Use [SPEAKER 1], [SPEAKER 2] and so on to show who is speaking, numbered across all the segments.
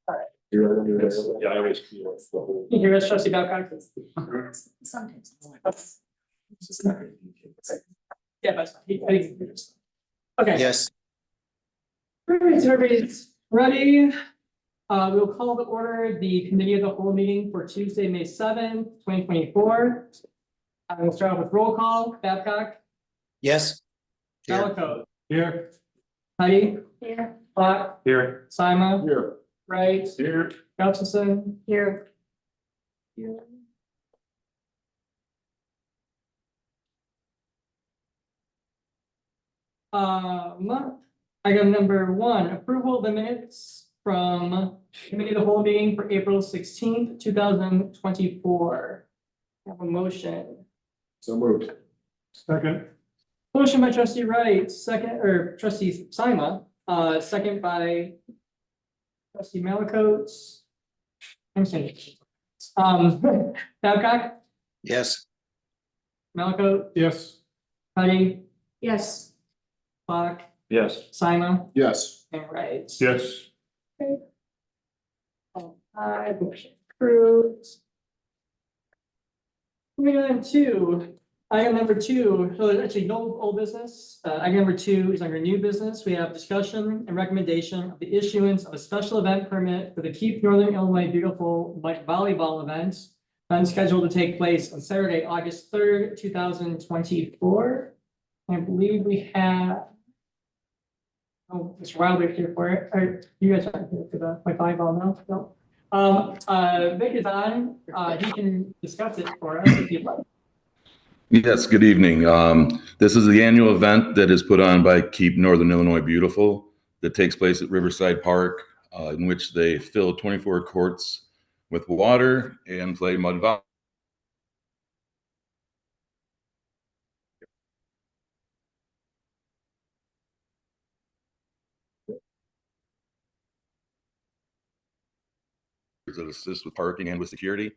[SPEAKER 1] All right.
[SPEAKER 2] Yeah, I always feel it's the whole.
[SPEAKER 1] You hear us, trustee Babcock?
[SPEAKER 3] Sometimes.
[SPEAKER 1] Yeah, but I think. Okay.
[SPEAKER 4] Yes,
[SPEAKER 1] All right, so everybody's ready. We'll call to order the committee of the whole meeting for Tuesday, May 7th, 2024. We'll start off with roll call. Babcock,
[SPEAKER 4] yes. Here.
[SPEAKER 1] Delacote,
[SPEAKER 2] Here.
[SPEAKER 1] Heidi,
[SPEAKER 3] Here.
[SPEAKER 1] Black,
[SPEAKER 2] Here.
[SPEAKER 1] Simon,
[SPEAKER 2] Here.
[SPEAKER 1] Wright,
[SPEAKER 2] Here.
[SPEAKER 1] Gustafson.
[SPEAKER 3] Here.
[SPEAKER 1] Item number 1, approval of the minutes from committee of the whole meeting for April 16th, 2024. Have a motion.
[SPEAKER 2] So moved. Second.
[SPEAKER 1] Motion by trustee Wright, second, or trustee Sima, second by trustee Malakote. I'm saying. Babcock,
[SPEAKER 4] Yes,
[SPEAKER 1] Malakote,
[SPEAKER 2] Yes.
[SPEAKER 1] Heidi,
[SPEAKER 3] Yes.
[SPEAKER 1] Black,
[SPEAKER 2] Yes.
[SPEAKER 1] Sima,
[SPEAKER 2] Yes.
[SPEAKER 1] and Wright.
[SPEAKER 2] Yes.
[SPEAKER 1] Motion approved. Moving on to item number 2, so there's actually no old business. Item number 2 is under new business. We have discussion and recommendation of the issuance of a special event permit for the Keep Northern Illinois Beautiful volleyball event. Scheduled to take place on Saturday, August 3rd, 2024. I believe we have. Oh, Mr. Wilder here for it. Are you guys are here for the volleyball now? No. Vic is on. He can discuss it for us if you'd like.
[SPEAKER 5] Yes, good evening. This is the annual event that is put on by Keep Northern Illinois Beautiful that takes place at Riverside Park, in which they fill 24 courts with water and play mud volleyball. That assist with parking and with security.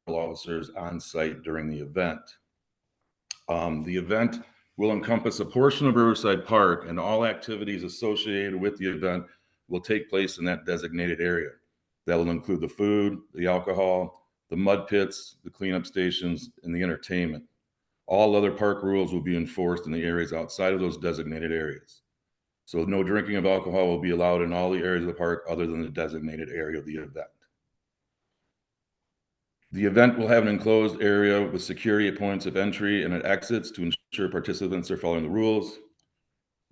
[SPEAKER 5] Officers on site during the event. The event will encompass a portion of Riverside Park, and all activities associated with the event will take place in that designated area. That will include the food, the alcohol, the mud pits, the cleanup stations, and the entertainment. All other park rules will be enforced in the areas outside of those designated areas. So no drinking of alcohol will be allowed in all the areas of the park other than the designated area of the event. The event will have an enclosed area with security at points of entry and at exits to ensure participants are following the rules.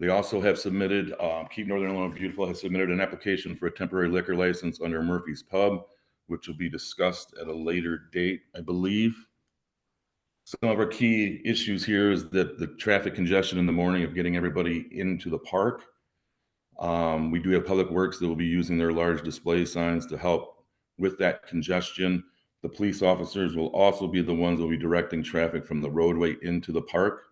[SPEAKER 5] They also have submitted, Keep Northern Illinois Beautiful has submitted an application for a temporary liquor license under Murphy's Pub, which will be discussed at a later date, I believe. Some of our key issues here is that the traffic congestion in the morning of getting everybody into the park. We do have Public Works that will be using their large display signs to help with that congestion. The police officers will also be the ones that will be directing traffic from the roadway into the park.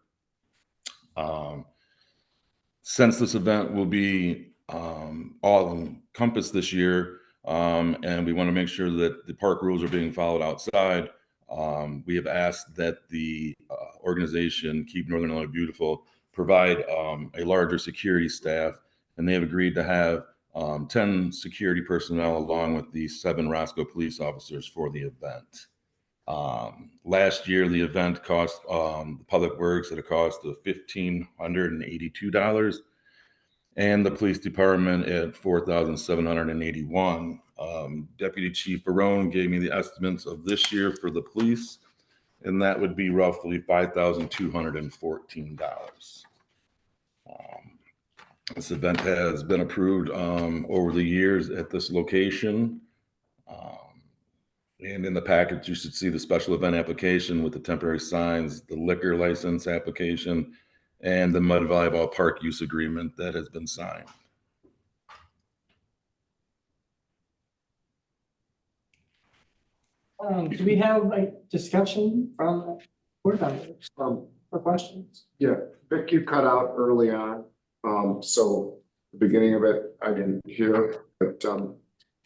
[SPEAKER 5] Since this event will be all encompassed this year, and we want to make sure that the park rules are being followed outside, we have asked that the organization Keep Northern Illinois Beautiful provide a larger security staff, and they have agreed to have 10 security personnel along with the 7 Roscoe police officers for the event. Last year, the event cost the Public Works at a cost of $1,582, and the police department at $4,781. Deputy Chief Barone gave me the estimates of this year for the police, and that would be roughly $5,214. This event has been approved over the years at this location. And in the package, you should see the special event application with the temporary signs, the liquor license application, and the mud volleyball park use agreement that has been signed.
[SPEAKER 1] Do we have like discussion from board members or questions?
[SPEAKER 6] Yeah, Vic, you cut out early on, so the beginning of it, I didn't hear, but, I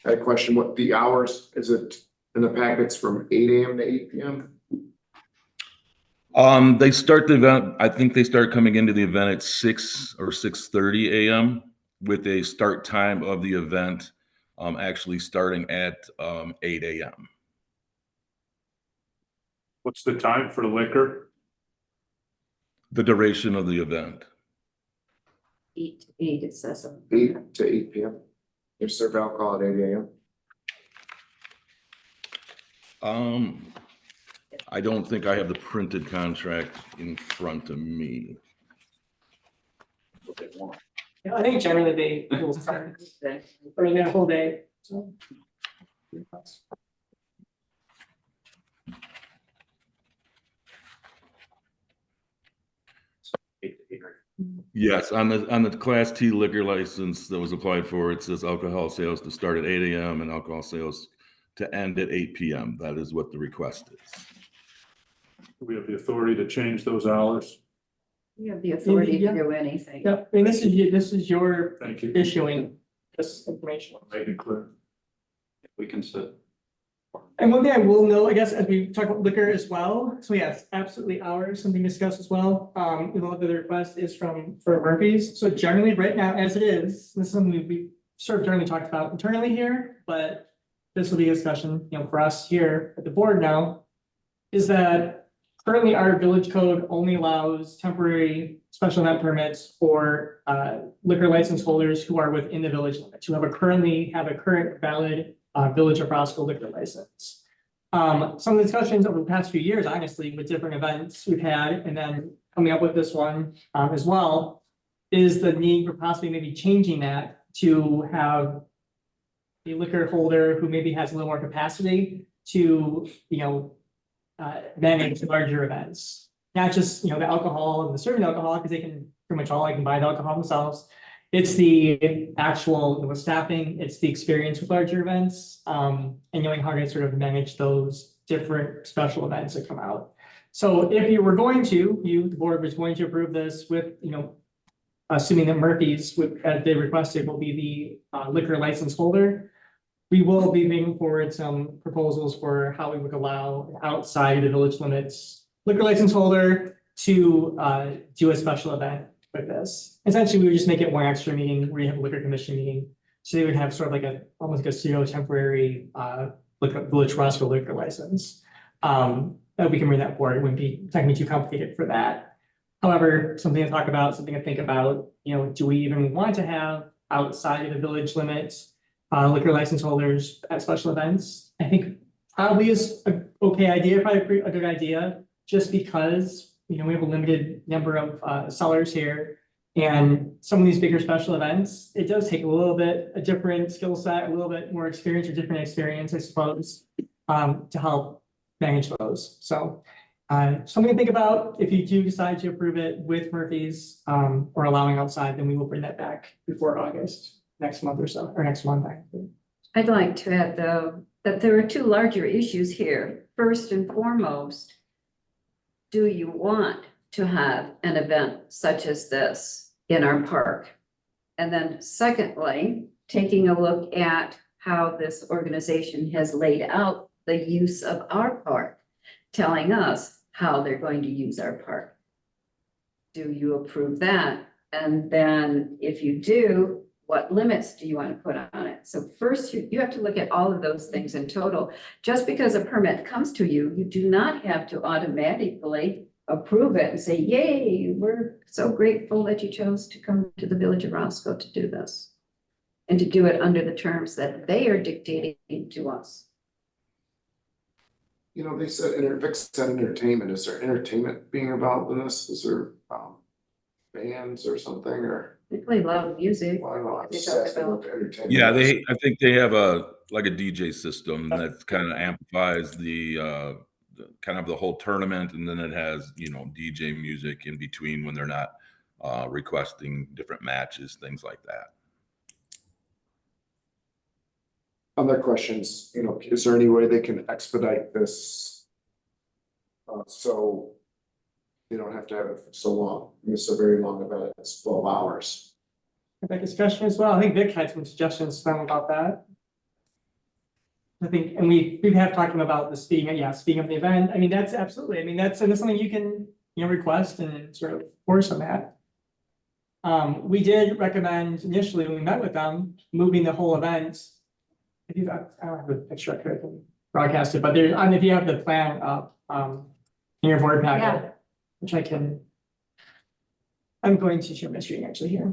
[SPEAKER 6] had a question, what the hours, is it in the packets from 8 AM to 8 PM?
[SPEAKER 5] They start the event, I think they start coming into the event at 6 or 6:30 AM. with a start time of the event actually starting at 8 a.m.
[SPEAKER 2] What's the time for liquor?
[SPEAKER 5] The duration of the event.
[SPEAKER 3] 8 to 8, it says.
[SPEAKER 6] 8 to 8 PM. You serve alcohol at 8 AM.
[SPEAKER 5] I don't think I have the printed contract in front of me.
[SPEAKER 1] Yeah, I think generally they will start for the whole day, so.
[SPEAKER 5] Yes, on the Class T liquor license that was applied for, it says alcohol sales to start at 8 a.m. and alcohol sales to end at 8 p.m. That is what the request is.
[SPEAKER 2] Do we have the authority to change those hours?
[SPEAKER 3] You have the authority to
[SPEAKER 1] Yeah.
[SPEAKER 3] do anything.
[SPEAKER 1] Yep, I mean, this is your
[SPEAKER 2] Thank you.
[SPEAKER 1] issuing this information.
[SPEAKER 2] Make it clear.
[SPEAKER 7] We can sit.
[SPEAKER 1] And one thing I will know, I guess, as we talk about liquor as well, so yes, absolutely hours, something discussed as well. You know, the request is for Murphy's, so generally right now, as it is, this is something we sort of generally talked about internally here, but this will be a discussion, you know, for us here at the board now, is that currently our village code only allows temporary special event permits for liquor license holders who are within the village limits, who have a current valid Village of Roscoe liquor license. Some of the discussions over the past few years, honestly, with different events we've had, and then coming up with this one as well, is the need for possibly maybe changing that to have a liquor holder who maybe has a little more capacity to, you know, manage larger events. Not just, you know, the alcohol and the serving alcohol, because they can pretty much all can buy the alcohol themselves. It's the actual, you know, staffing, it's the experience with larger events, and knowing how to sort of manage those different special events that come out. So if you were going to, the board was going to approve this with, you know, assuming that Murphy's would, as they requested, will be the liquor license holder, we will be bringing forward some proposals for how we would allow outside of the village limits liquor license holder to do a special event with this. Essentially, we would just make it one extra meeting where you have a liquor commission meeting. So they would have sort of like almost like a pseudo temporary Village Roscoe liquor license. That we can bring that forward. It wouldn't be technically too complicated for that. However, something to talk about, something to think about, you know, do we even want to have outside of the village limits liquor license holders at special events? I think probably is a okay idea, probably a good idea, just because, you know, we have a limited number of sellers here. And some of these bigger special events, it does take a little bit, a different skill set, a little bit more experience or different experience, I suppose, to help manage those. So something to think about if you do decide to approve it with Murphy's or allowing outside, then we will bring that back before August, next month or so, or next month.
[SPEAKER 3] I'd like to add, though, that there are two larger issues here. First and foremost, do you want to have an event such as this in our park? And then secondly, taking a look at how this organization has laid out the use of our park, telling us how they're going to use our park. Do you approve that? And then if you do, what limits do you want to put on it? So first, you have to look at all of those things in total. Just because a permit comes to you, you do not have to automatically approve it and say, yay, we're so grateful that you chose to come to the Village of Roscoe to do this. And to do it under the terms that they are dictating to us.
[SPEAKER 6] You know, they said, Vic said entertainment. Is there entertainment being involved in this? Is there bands or something, or?
[SPEAKER 3] They play loud music.
[SPEAKER 6] Well, I don't know, I'm
[SPEAKER 3] They
[SPEAKER 6] just
[SPEAKER 3] talk
[SPEAKER 6] asking
[SPEAKER 3] about-
[SPEAKER 6] what the entertainment
[SPEAKER 5] Yeah,
[SPEAKER 6] is.
[SPEAKER 5] I think they have like a DJ system that kind of amplifies the kind of the whole tournament, and then it has, you know, DJ music in between when they're not requesting different matches, things like that.
[SPEAKER 6] Other questions, you know, is there any way they can expedite this? So you don't have to have it for so long. It's a very long event, it's 12 hours.
[SPEAKER 1] That discussion as well. I think Vic had some suggestions about that. I think, and we have talked about the speeding of the event. I mean, that's absolutely, I mean, that's something you can, you know, request and sort of force on that. We did recommend initially when we met with them, moving the whole event. If you, I don't have the picture I could broadcast it, but there, if you have the plan up, in your board packet, which I can. I'm going to share my screen actually here.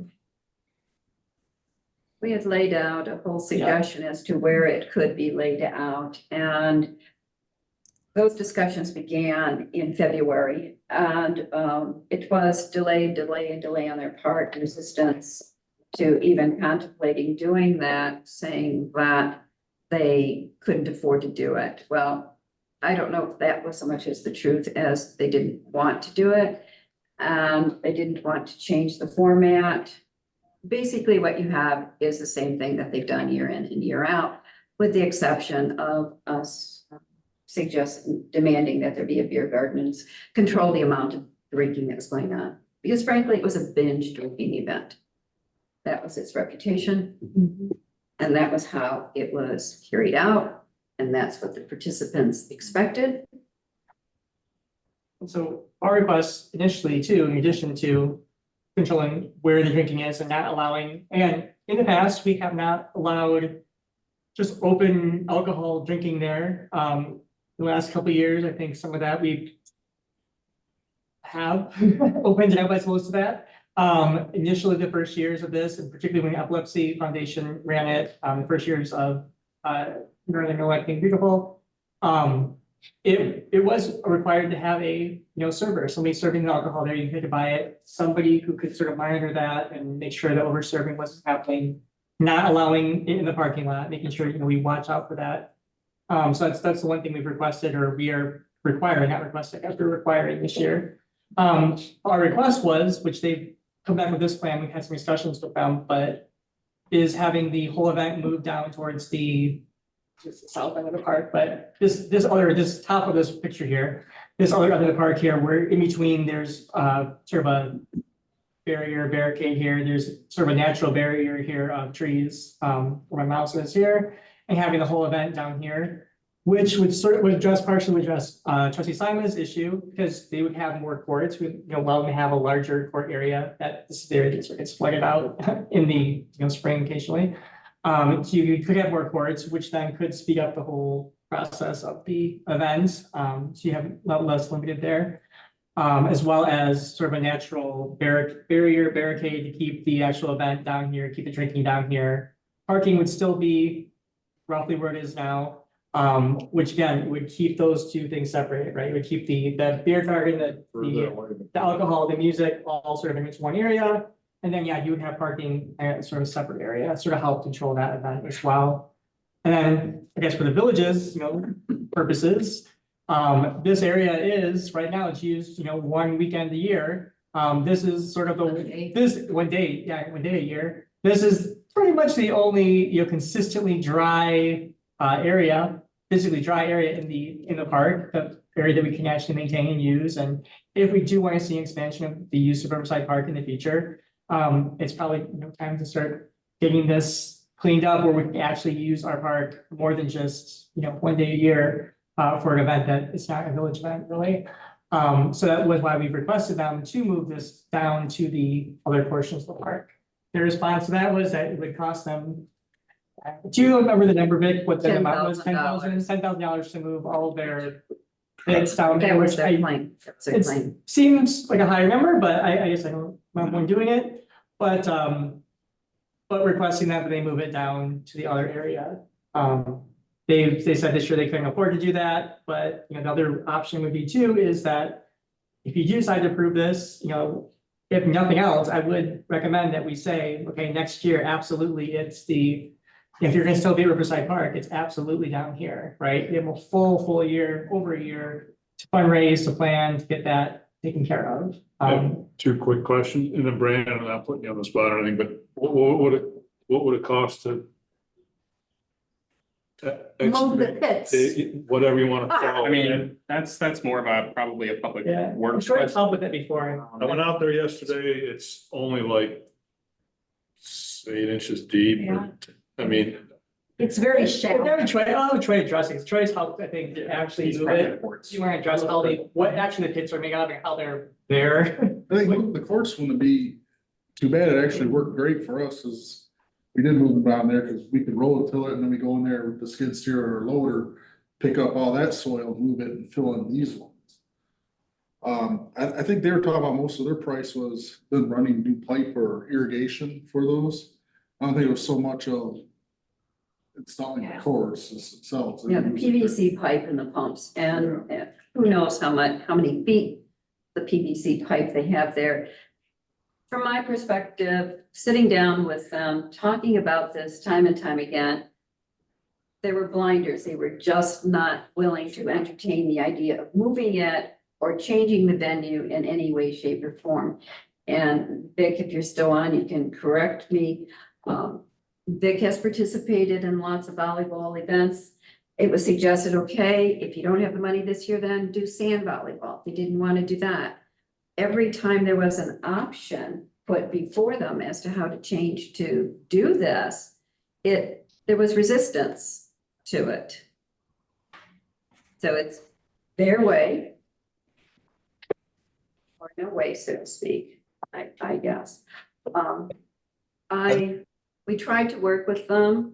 [SPEAKER 3] We had laid out a whole suggestion as to where it could be laid out, and those discussions began in February, and it was delay on their part, resistance to even contemplating doing that, saying that they couldn't afford to do it. Well, I don't know if that was so much as the truth as they didn't want to do it. They didn't want to change the format. Basically, what you have is the same thing that they've done year in and year out, with the exception of us demanding that there be a beer garden and control the amount of drinking that was going on. Because frankly, it was a binge drinking event. That was its reputation. And that was how it was carried out. And that's what the participants expected.
[SPEAKER 1] And so our request initially too, in addition to controlling where the drinking is and not allowing, and in the past, we have not allowed just open alcohol drinking there. The last couple of years, I think some of that we have opened it up as most of that. Initially, the first years of this, and particularly when Epilepsy Foundation ran it, the first years of Northern Illinois Being Beautiful, it was required to have a server, somebody serving the alcohol there. You had to buy it, somebody who could sort of monitor that and make sure that over serving wasn't happening, not allowing it in the parking lot, making sure we watch out for that. So that's the one thing we've requested, or we are requiring, not requesting, after requiring this year. Our request was, which they've come back with this plan, we've had some discussions with them, but is having the whole event move down towards the south end of the park. But this top of this picture here, this other end of the park here, where in between there's sort of a barricade here, there's sort of a natural barrier here of trees, where my mouse is here, and having the whole event down here, which would partially address Trustee Simon's issue, because they would have more courts, would allow them to have a larger court area that this area gets flooded out in the spring occasionally. So you could have more courts, which then could speed up the whole process of the events. So you have a lot less limited there, as well as sort of a natural barricade to keep the actual event down here, keep the drinking down here. Parking would still be roughly where it is now, which again would keep those two things separated, right? It would keep the beer garden, the alcohol, the music, all sort of in one area. And then, you would have parking at sort of separate area, sort of help control that event as well. And then I guess for the villages, purposes, this area is right now it's used, one weekend a year. This is sort of one day a year. This is pretty much the only, consistently dry area, physically dry area in the park, the area that we can actually maintain and use. And if we do want to see expansion of the use of Riverside Park in the future, it's probably time to start getting this cleaned up where we can actually use our park more than just one day a year for an event that it's not a village event really. So that was why we requested them to move this down to the other portions of the park. Their response to that was that it would cost them, do you remember the number, Vic, what the amount was? $10,000 to move all of their bits down there, which it seems like a higher number, but I guess I don't remember when doing it. But requesting that they move it down to the other area. They said this year they couldn't afford to do that, but the other option would be too, is that if you do decide to approve this, if nothing else, I would recommend that we say, okay, next year, absolutely, if you're gonna still be Riverside Park, it's absolutely down here, right? We have a full year, over a year to fundraise, to plan, to get that taken care of.
[SPEAKER 2] Two quick questions, and then Brandon, I'm not putting you on the spot or anything, but what would it cost to
[SPEAKER 3] Move the pits.
[SPEAKER 2] whatever you want to call it?
[SPEAKER 8] I mean, that's more of probably a public
[SPEAKER 1] I'm
[SPEAKER 8] works.
[SPEAKER 1] sure it's helped with it before.
[SPEAKER 2] I went out there yesterday, it's only like 8 inches deep, I mean.
[SPEAKER 3] It's very
[SPEAKER 1] I'll
[SPEAKER 3] shallow.
[SPEAKER 1] have Troy addressing. Troy's helped, I think, to actually move it. You want to address what actually the pits are made out of and how they're there.
[SPEAKER 9] I think the courts want to be too bad, it actually worked great for us, is we did move them down there, cause we could roll till it, and then we go in there with the skid steer or loader, pick up all that soil, move it and fill in these ones. I think they were talking about most of their price was then running new pipe or irrigation for those. I don't think it was so much of installing the course itself.
[SPEAKER 3] Yeah, the PVC pipe and the pumps, and who knows how many feet the PVC pipe they have there. From my perspective, sitting down with them, talking about this time and time again, there were blinders. They were just not willing to entertain the idea of moving it or changing the venue in any way, shape, or form. And Vic, if you're still on, you can correct me. Vic has participated in lots of volleyball events. It was suggested, okay, if you don't have the money this year, then do sand volleyball. They didn't want to do that. Every time there was an option put before them as to how to change to do this, there was resistance to it. So it's their way, or no way, so to speak, I guess. We tried to work with them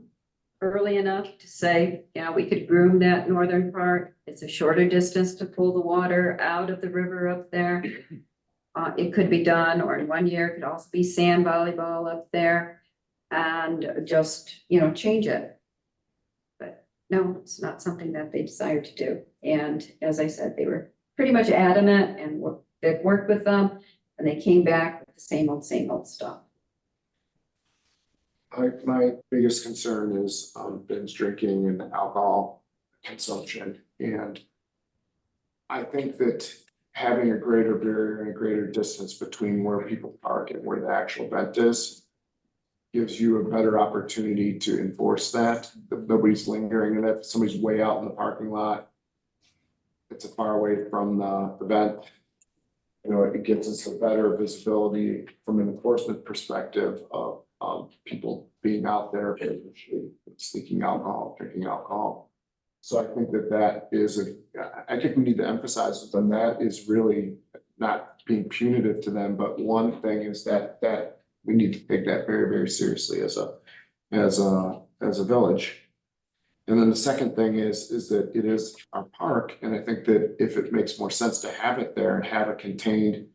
[SPEAKER 3] early enough to say, yeah, we could groom that northern part. It's a shorter distance to pull the water out of the river up there. It could be done, or in 1 year, it could also be sand volleyball up there and just, change it. But no, it's not something that they decided to do. And as I said, they were pretty much adamant, and Vic worked with them, and they came back with the same old stuff.
[SPEAKER 6] My biggest concern is binge drinking and alcohol consumption. And I think that having a greater barrier and a greater distance between where people park and where the actual event is gives you a better opportunity to enforce that. If nobody's lingering, and if somebody's way out in the parking lot, it's a far away from the event. It gives us a better visibility from an enforcement perspective of people being out there sneaking alcohol, drinking alcohol. So I think that is I think we need to emphasize with them that is really not being punitive to them, but one thing is that we need to take that very, very seriously as a village. And then the second thing is that it is our park, and I think that if it makes more sense to have it there and have a contained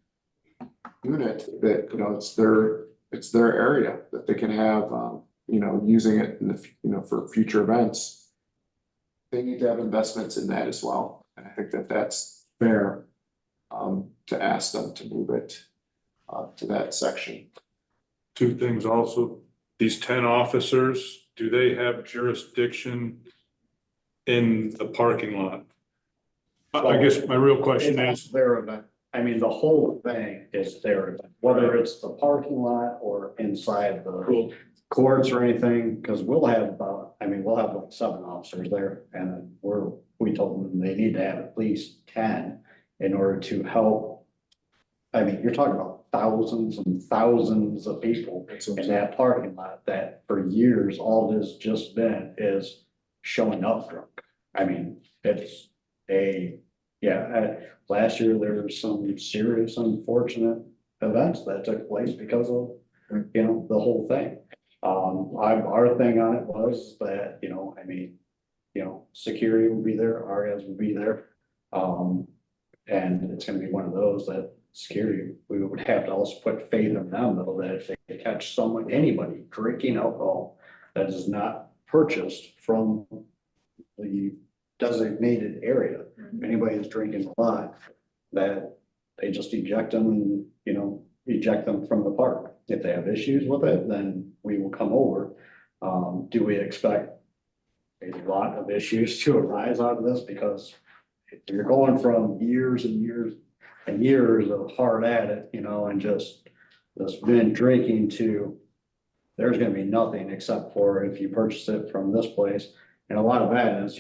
[SPEAKER 6] unit that, it's their area that they can have, using it in the, for future events. They need to have investments in that as well. And I think that that's fair, to ask them to move it, to that section.
[SPEAKER 2] Two things also, these 10 officers, do they have jurisdiction in the parking lot? I guess my real question
[SPEAKER 7] It's
[SPEAKER 2] is,
[SPEAKER 7] their event. I mean, the whole thing is their event, whether it's the parking lot or inside the courts or anything, because we'll have like 7 officers there, and we told them they need to have at least 10 in order to help. I mean, you're talking about thousands and thousands of people in that parking lot that for years, all this just been is showing up drunk. I mean, it's last year there were some serious unfortunate events that took place because of, the whole thing. Our thing on it was that, security will be there, our guys will be there. And it's gonna be one of those that security, we would have to also put faith in them though, that if they catch anybody drinking alcohol that is not purchased from the designated area, if anybody is drinking a lot, that they just eject them and, eject them from the park. If they have issues with it, then we will come over. Do we expect a lot of issues to arise out of this? Because if you're going from years and years and years of hard at it, and just this binge drinking to there's gonna be nothing except for if you purchase it from this place. And a lot of that is,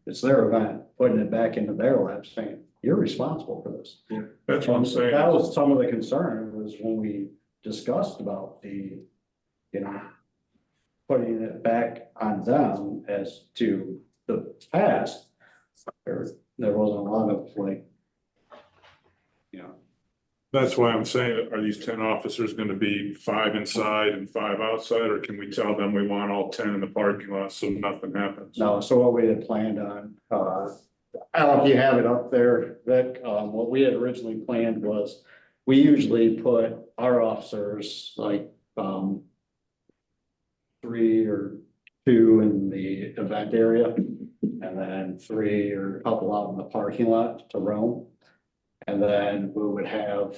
[SPEAKER 7] it's their event, putting it back into their lap, saying, you're responsible for this.
[SPEAKER 2] that's what I'm saying.
[SPEAKER 7] That was some of the concern, was when we discussed about the, putting it back on them as to the past. There wasn't a lot of
[SPEAKER 2] That's why I'm saying, are these 10 officers gonna be 5 inside and 5 outside, or can we tell them we want all 10 in the parking lot so nothing happens?
[SPEAKER 7] No, so what we had planned on, I don't know if you have it up there, Vic, what we had originally planned was, we usually put our officers like, 3 or 2 in the event area. And then 3 or a couple out in the parking lot to roam. And then we would have,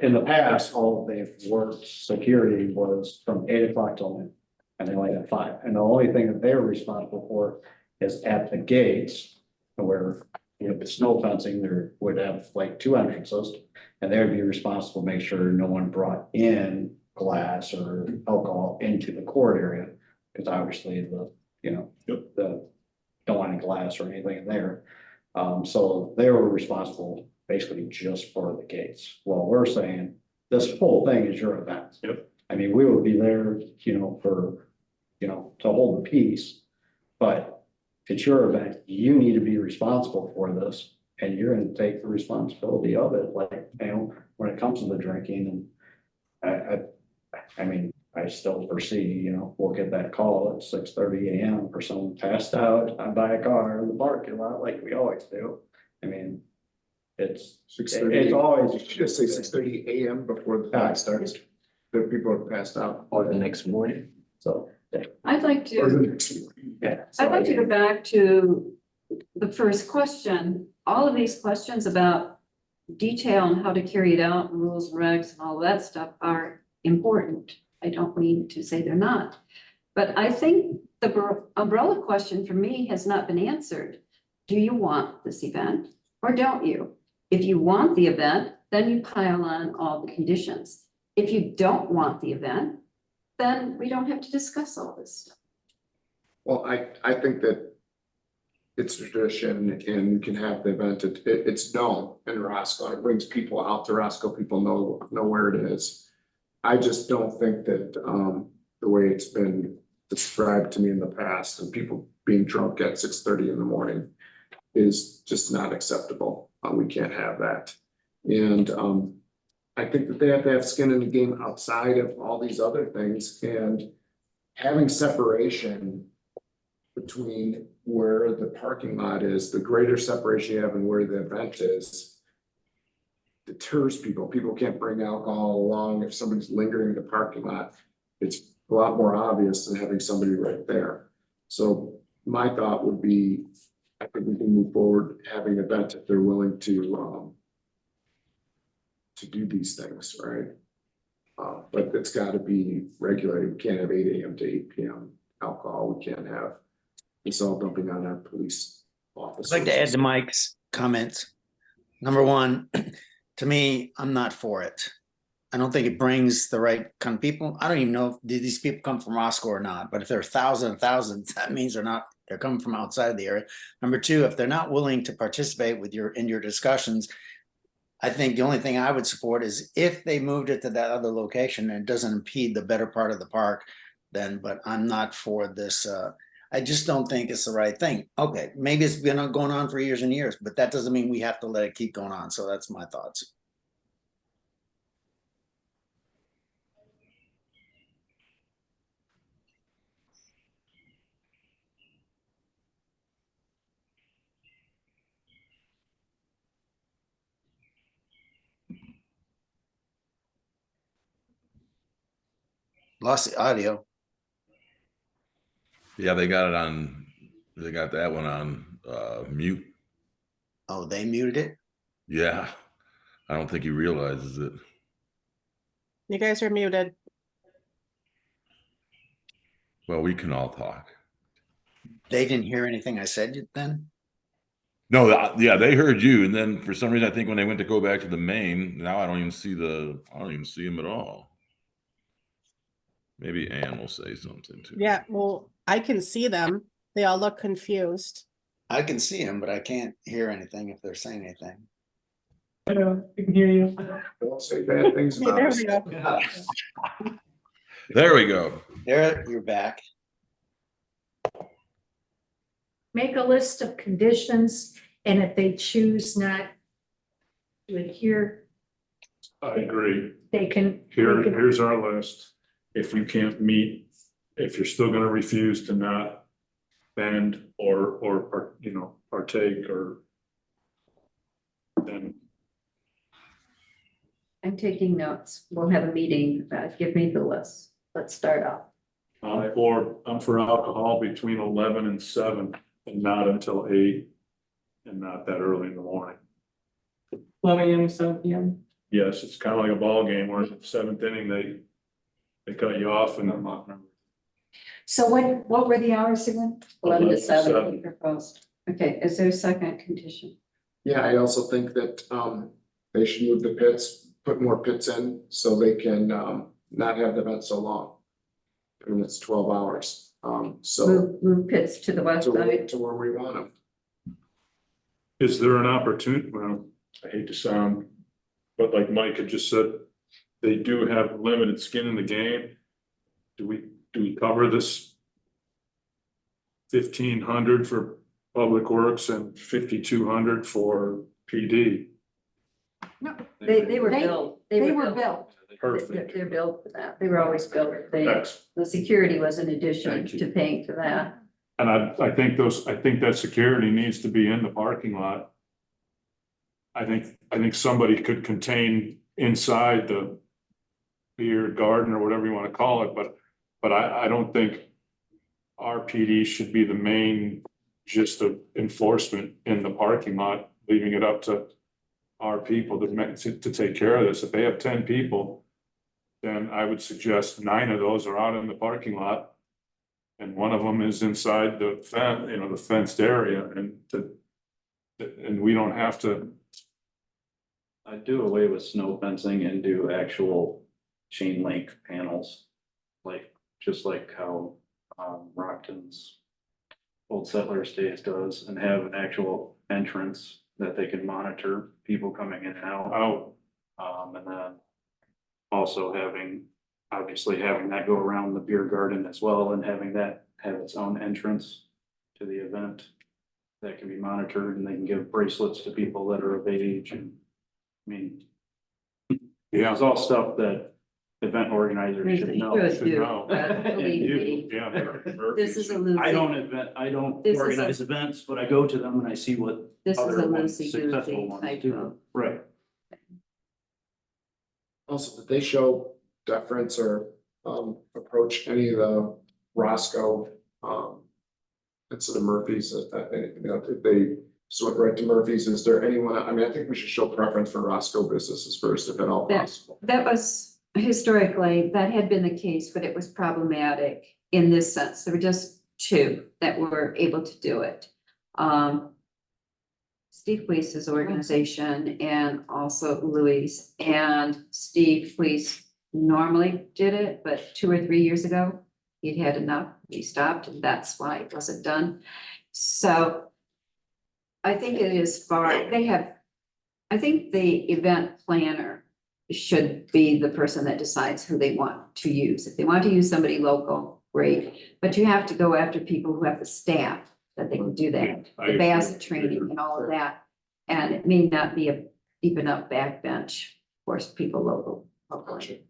[SPEAKER 7] in the past, all they've worked security was from 8 o'clock till noon. And they only had 5. And the only thing that they were responsible for is at the gates where, you know, with snow fencing, there would have like 2 entrances. And they would be responsible to make sure no one brought in glass or alcohol into the court area. Because obviously the, you know, the don't want any glass or anything in there. So they were responsible basically just for the gates. Well, we're saying this whole thing is your event.
[SPEAKER 2] Yep.
[SPEAKER 7] I mean, we would be there, you know, for, you know, to hold the peace. But if it's your event, you need to be responsible for this. And you're gonna take the responsibility of it, like, you know, when it comes to the drinking. And I mean, I still foresee, you know, we'll get that call at 6:30 AM for someone passed out by a car in the parking lot like we always do. I mean, it's
[SPEAKER 6] 6:30.
[SPEAKER 7] it's always.
[SPEAKER 6] You should just say 6:30 AM before the clock starts. The people are passed out.
[SPEAKER 4] Or the next morning.
[SPEAKER 7] So,
[SPEAKER 3] I'd like
[SPEAKER 6] Or the
[SPEAKER 3] to,
[SPEAKER 6] next morning.
[SPEAKER 7] yeah.
[SPEAKER 3] I'd like to go back to the first question. All of these questions about detail on how to carry it out, rules, regs, and all that stuff are important. I don't mean to say they're not. But I think the umbrella question for me has not been answered. Do you want this event or don't you? If you want the event, then you pile on all the conditions. If you don't want the event, then we don't have to discuss all this stuff.
[SPEAKER 6] Well, I think that it's tradition and you can have the event, it's known in Roscoe, it brings people out to Roscoe, people know where it is. I just don't think that, the way it's been described to me in the past and people being drunk at 6:30 in the morning is just not acceptable. We can't have that. And, I think that they have to have skin in the game outside of all these other things and having separation between where the parking lot is, the greater separation you have and where the event is deters people. People can't bring alcohol along if somebody's lingering in the parking lot. It's a lot more obvious than having somebody right there. So my thought would be, I think we can move forward having an event if they're willing to do these things, right? But it's gotta be regulated. We can't have 8 AM to 8 PM alcohol. We can't have this all dumping on our police officers.
[SPEAKER 4] I'd like to add to Mike's comments. Number one, to me, I'm not for it. I don't think it brings the right kind of people. I don't even know if these people come from Roscoe or not, but if there are thousands and thousands, that means they're coming from outside of the area. Number two, if they're not willing to participate in your discussions, I think the only thing I would support is if they moved it to that other location and it doesn't impede the better part of the park, then, but I'm not for this. I just don't think it's the right thing. Okay, maybe it's been going on for years and years, but that doesn't mean we have to let it keep going on. So that's my thoughts. Lost the audio.
[SPEAKER 5] Yeah, they got that one on mute.
[SPEAKER 4] Oh, they muted it?
[SPEAKER 5] Yeah. I don't think he realizes it.
[SPEAKER 10] You guys are muted.
[SPEAKER 5] Well, we can all talk.
[SPEAKER 4] They didn't hear anything I said then?
[SPEAKER 5] No, yeah, they heard you. And then for some reason, I think when they went to go back to the main, now I don't even see him at all. Maybe Ann will say something too.
[SPEAKER 10] Yeah, well, I can see them. They all look confused.
[SPEAKER 4] I can see them, but I can't hear anything if they're saying anything.
[SPEAKER 1] Hello, we can hear you.
[SPEAKER 6] Don't say bad things
[SPEAKER 10] Okay,
[SPEAKER 6] about
[SPEAKER 10] there
[SPEAKER 6] us.
[SPEAKER 10] we go.
[SPEAKER 5] There we go.
[SPEAKER 4] There, you're back.
[SPEAKER 11] Make a list of conditions, and if they choose not to adhere
[SPEAKER 2] I agree.
[SPEAKER 11] they can.
[SPEAKER 2] Here's our list. If you can't meet, if you're still gonna refuse to not bend or, you know, partake or then
[SPEAKER 3] I'm taking notes. We'll have a meeting. Give me the list. Let's start off.
[SPEAKER 2] I'm for alcohol between 11 and 7 and not until 8 and not that early in the morning.
[SPEAKER 1] 11 a.m., 7 p.m.
[SPEAKER 2] Yes, it's kind of like a ball game where in the seventh inning, they cut you off and
[SPEAKER 11] So what were the hours again?
[SPEAKER 3] 11 to 7
[SPEAKER 2] 7.
[SPEAKER 3] he proposed. Okay, is there a second condition?
[SPEAKER 6] Yeah, I also think that, they should move the pits, put more pits in so they can, not have the event so long. I mean, it's 12 hours, so
[SPEAKER 3] Move pits to the west side.
[SPEAKER 6] to where we want them.
[SPEAKER 2] Is there an opportunity, well, I hate to sound, but like Mike had just said, they do have limited skin in the game. Do we cover this 1,500 for Public Works and 5,200 for PD?
[SPEAKER 3] They were
[SPEAKER 11] They-
[SPEAKER 3] billed.
[SPEAKER 11] They were built.
[SPEAKER 2] Perfect.
[SPEAKER 3] They're billed for that. They were always billed.
[SPEAKER 2] That's,
[SPEAKER 3] The security was in addition
[SPEAKER 2] Thank you.
[SPEAKER 3] to paying for that.
[SPEAKER 2] and I think that security needs to be in the parking lot. I think somebody could contain inside the beer garden or whatever you want to call it, but I don't think our PD should be the main gist of enforcement in the parking lot, leaving it up to our people to take care of this. If they have 10 people, then I would suggest 9 of those are out in the parking lot. And one of them is inside the the fenced area and we don't have to.
[SPEAKER 7] I'd do away with snow fencing and do actual chain link panels. Just like how, Rockton's Old Settlers Days does, and have an actual entrance that they can monitor people coming in and out. And then also obviously having that go around the beer garden as well, and having that have its own entrance to the event that can be monitored, and they can give bracelets to people that are of age. And I mean,
[SPEAKER 2] Yeah,
[SPEAKER 7] it's all stuff that event organizers
[SPEAKER 3] They
[SPEAKER 7] should know.
[SPEAKER 3] should do,
[SPEAKER 2] know.
[SPEAKER 3] but believe me,
[SPEAKER 2] Yeah.
[SPEAKER 3] this is a loosey.
[SPEAKER 7] I don't
[SPEAKER 3] This is
[SPEAKER 7] organize events, but I go to them and I see what
[SPEAKER 3] This is
[SPEAKER 7] other
[SPEAKER 3] a
[SPEAKER 7] ones,
[SPEAKER 3] loosey
[SPEAKER 7] successful
[SPEAKER 3] goosey
[SPEAKER 7] ones
[SPEAKER 3] type
[SPEAKER 7] do.
[SPEAKER 3] of.
[SPEAKER 7] Right.
[SPEAKER 6] Also, did they show deference or, approach any of the Roscoe, instead of Murphy's, if they just went right to Murphy's, is there anyone, I mean, I think we should show preference for Roscoe businesses first, if at all possible.
[SPEAKER 3] That was historically, that had been the case, but it was problematic in this sense. There were just 2 that were able to do it. Steve Fleece's organization and also Louis, and Steve Fleece normally did it, but 2 or 3 years ago, he'd had enough, he stopped, and that's why it wasn't done. So I think it is I think the event planner should be the person that decides who they want to use. If they want to use somebody local, great, but you have to go after people who have the staff that they can do that,
[SPEAKER 2] I
[SPEAKER 3] the
[SPEAKER 2] agree.
[SPEAKER 3] BASA training and all of that. And it may not be a deep enough backbench for people local. locally.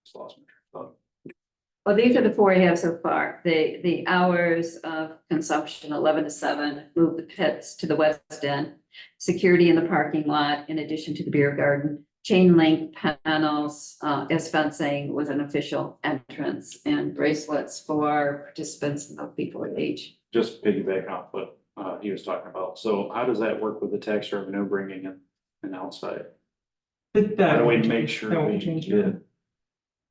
[SPEAKER 7] Just lost my train of thought.
[SPEAKER 3] Well, these are the 4 I have so far. The hours of consumption, 11 to 7, move the pits to the west end. Security in the parking lot, in addition to the beer garden, chain link panels, as fencing with an official entrance, and bracelets for participants and people of age.
[SPEAKER 7] Just piggyback off what he was talking about. So how does that work with the tax revenue bringing in and outside? How do we make sure
[SPEAKER 1] That
[SPEAKER 7] we
[SPEAKER 1] won't change.
[SPEAKER 7] get,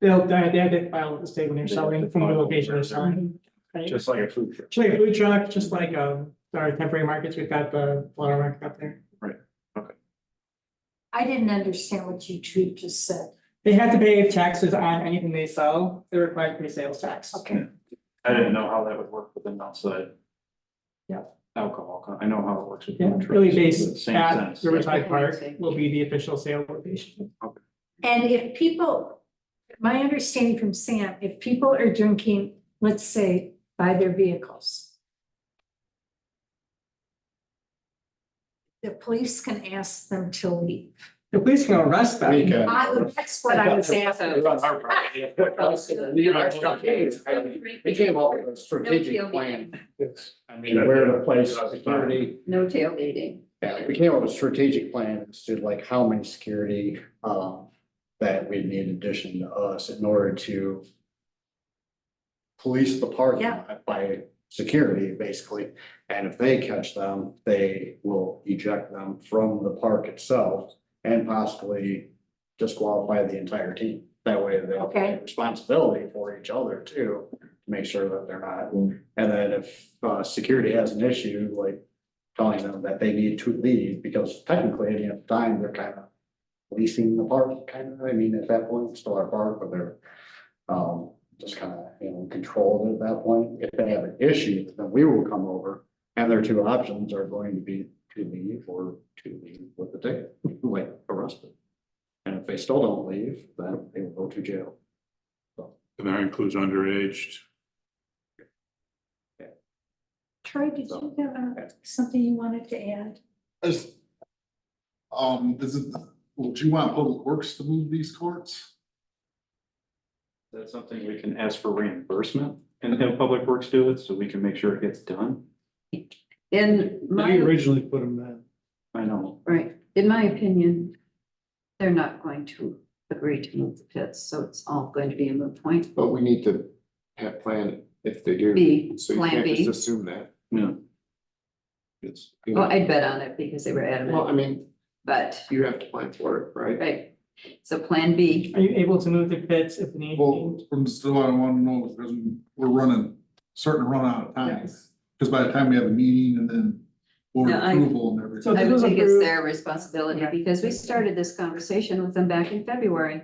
[SPEAKER 1] They have to file with the state when they're selling from the location they're selling. Right?
[SPEAKER 7] just like a food truck?
[SPEAKER 1] Just like a food truck, just like our temporary markets, we've got the flower market up there.
[SPEAKER 11] I didn't understand what you two just said.
[SPEAKER 1] They have to pay taxes on anything they sell. They're required to pay sales tax.
[SPEAKER 11] Okay.
[SPEAKER 7] I didn't know how that would work with an outside.
[SPEAKER 1] Yeah.
[SPEAKER 7] Alcohol, I know how it works with.
[SPEAKER 1] Yeah,
[SPEAKER 7] food trucks.
[SPEAKER 1] really
[SPEAKER 7] It's the
[SPEAKER 1] based
[SPEAKER 7] same
[SPEAKER 1] at
[SPEAKER 7] sense.
[SPEAKER 1] Riverside Park will be the official sale location.
[SPEAKER 11] And if people, my understanding from Sam, if people are drinking, let's say, by their vehicles, the police can ask them to leave.
[SPEAKER 1] The police can arrest them.
[SPEAKER 7] We can.
[SPEAKER 11] That's what I was asking.
[SPEAKER 7] They're on our property. They came up with a strategic plan. I mean, where to place security.
[SPEAKER 3] No tailgating.
[SPEAKER 7] Yeah, we came up with a strategic plan as to like how many security, that we need in addition to us in order to police the parking
[SPEAKER 11] Yeah.
[SPEAKER 7] lot by security, basically. And if they catch them, they will eject them from the park itself and possibly disqualify the entire team. That way they have
[SPEAKER 11] Okay.
[SPEAKER 7] responsibility for each other too, to make sure that they're not. And then if, security has an issue, like telling them that they need to leave, because technically at the time, they're kind of leasing the park, kind of, I mean, at that point, it's still our park, but they're, just kind of, controlled at that point. If they have an issue, then we will come over, and their two options are going to be to leave or to leave with the ticket, like arrested. And if they still don't leave, then they will go to jail.
[SPEAKER 2] And that includes underaged.
[SPEAKER 11] Troy, did you have something you wanted to add?
[SPEAKER 9] Is it, would you want Public Works to move these courts?
[SPEAKER 8] That's something we can ask for reimbursement and have Public Works do it, so we can make sure it gets done.
[SPEAKER 3] In my,
[SPEAKER 9] originally put them in.
[SPEAKER 8] I know.
[SPEAKER 3] right, in my opinion, they're not going to agree to move the pits, so it's all going to be a moot point.
[SPEAKER 6] But we need to have plan if they do.
[SPEAKER 3] B,
[SPEAKER 6] So you
[SPEAKER 3] plan
[SPEAKER 6] can't
[SPEAKER 3] B.
[SPEAKER 6] just assume that.
[SPEAKER 8] Yeah.
[SPEAKER 6] It's,
[SPEAKER 3] Well, I'd bet on it because they were
[SPEAKER 6] well,
[SPEAKER 3] adamant,
[SPEAKER 6] I mean,
[SPEAKER 3] but,
[SPEAKER 6] you have to plan for it, right?
[SPEAKER 3] right. So plan B,
[SPEAKER 1] Are you able to move the pits if need?
[SPEAKER 9] Well, from still, I want to know, because we're starting to run out of time.
[SPEAKER 1] Yes.
[SPEAKER 9] Because by the time we have a meeting and then board
[SPEAKER 3] Yeah,
[SPEAKER 9] approval and everything.
[SPEAKER 1] So
[SPEAKER 3] I
[SPEAKER 1] this
[SPEAKER 3] would
[SPEAKER 1] was
[SPEAKER 3] think it's
[SPEAKER 1] approved-
[SPEAKER 3] their responsibility
[SPEAKER 1] Okay.
[SPEAKER 3] because we started this conversation with them back in February.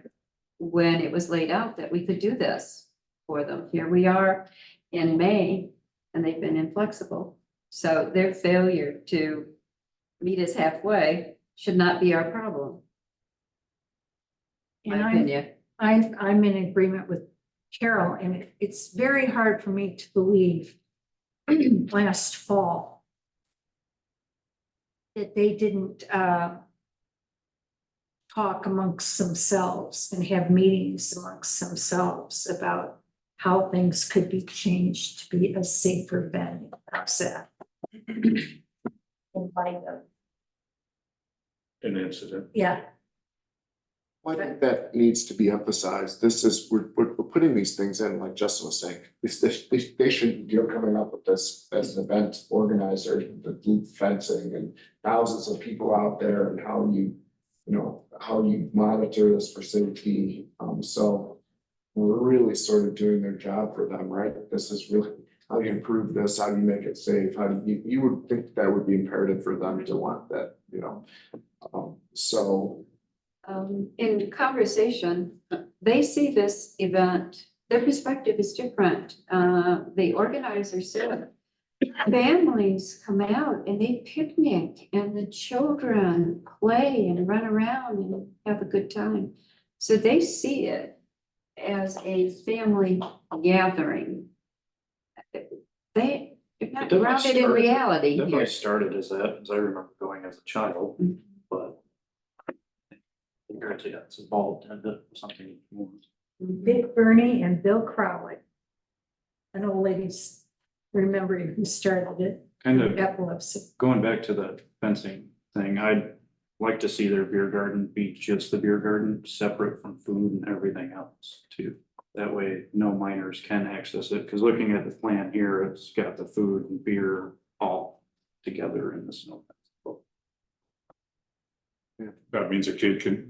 [SPEAKER 3] When it was laid out that we could do this for them. Here we are in May and they've been inflexible. So their failure to meet us halfway should not be our problem,
[SPEAKER 11] And
[SPEAKER 3] my opinion.
[SPEAKER 11] I'm in agreement with Carol, and it's very hard for me to believe last fall that they didn't talk amongst themselves and have meetings amongst themselves about how things could be changed to be a safer venue. How's that? In light of,
[SPEAKER 2] An incident.
[SPEAKER 11] yeah,
[SPEAKER 6] Well, I think that needs to be emphasized. This is, we're putting these things in, like Justin was saying, they should, you're coming up with this as an event organizer, the deep fencing and thousands of people out there and how how you monitor this for safety. So we're really sort of doing their job for them, right? This is really, how do you improve this? How do you make it safe? How do you would think that would be imperative for them to want that, so.
[SPEAKER 3] In conversation, they see this event, their perspective is different. The organizers said, families come out and they picnic and the children play and run around and have a good time. So they see it as a family gathering. They're not
[SPEAKER 8] definitely
[SPEAKER 3] grounded in
[SPEAKER 8] started-
[SPEAKER 3] reality
[SPEAKER 8] Definitely
[SPEAKER 3] here.
[SPEAKER 8] started as that, as I remember going as a child,
[SPEAKER 3] Mhm.
[SPEAKER 8] but. Apparently that's involved in it, something more.
[SPEAKER 11] Dick Burney and Bill Crowley. An old lady's remembering who started it,
[SPEAKER 8] Kind of
[SPEAKER 11] epilepsy.
[SPEAKER 8] going back to the fencing thing, I'd like to see their beer garden be just the beer garden, separate from food and everything else too. That way, no minors can access it, because looking at the plan here, it's got the food and beer all together in the snow.
[SPEAKER 2] That means a kid can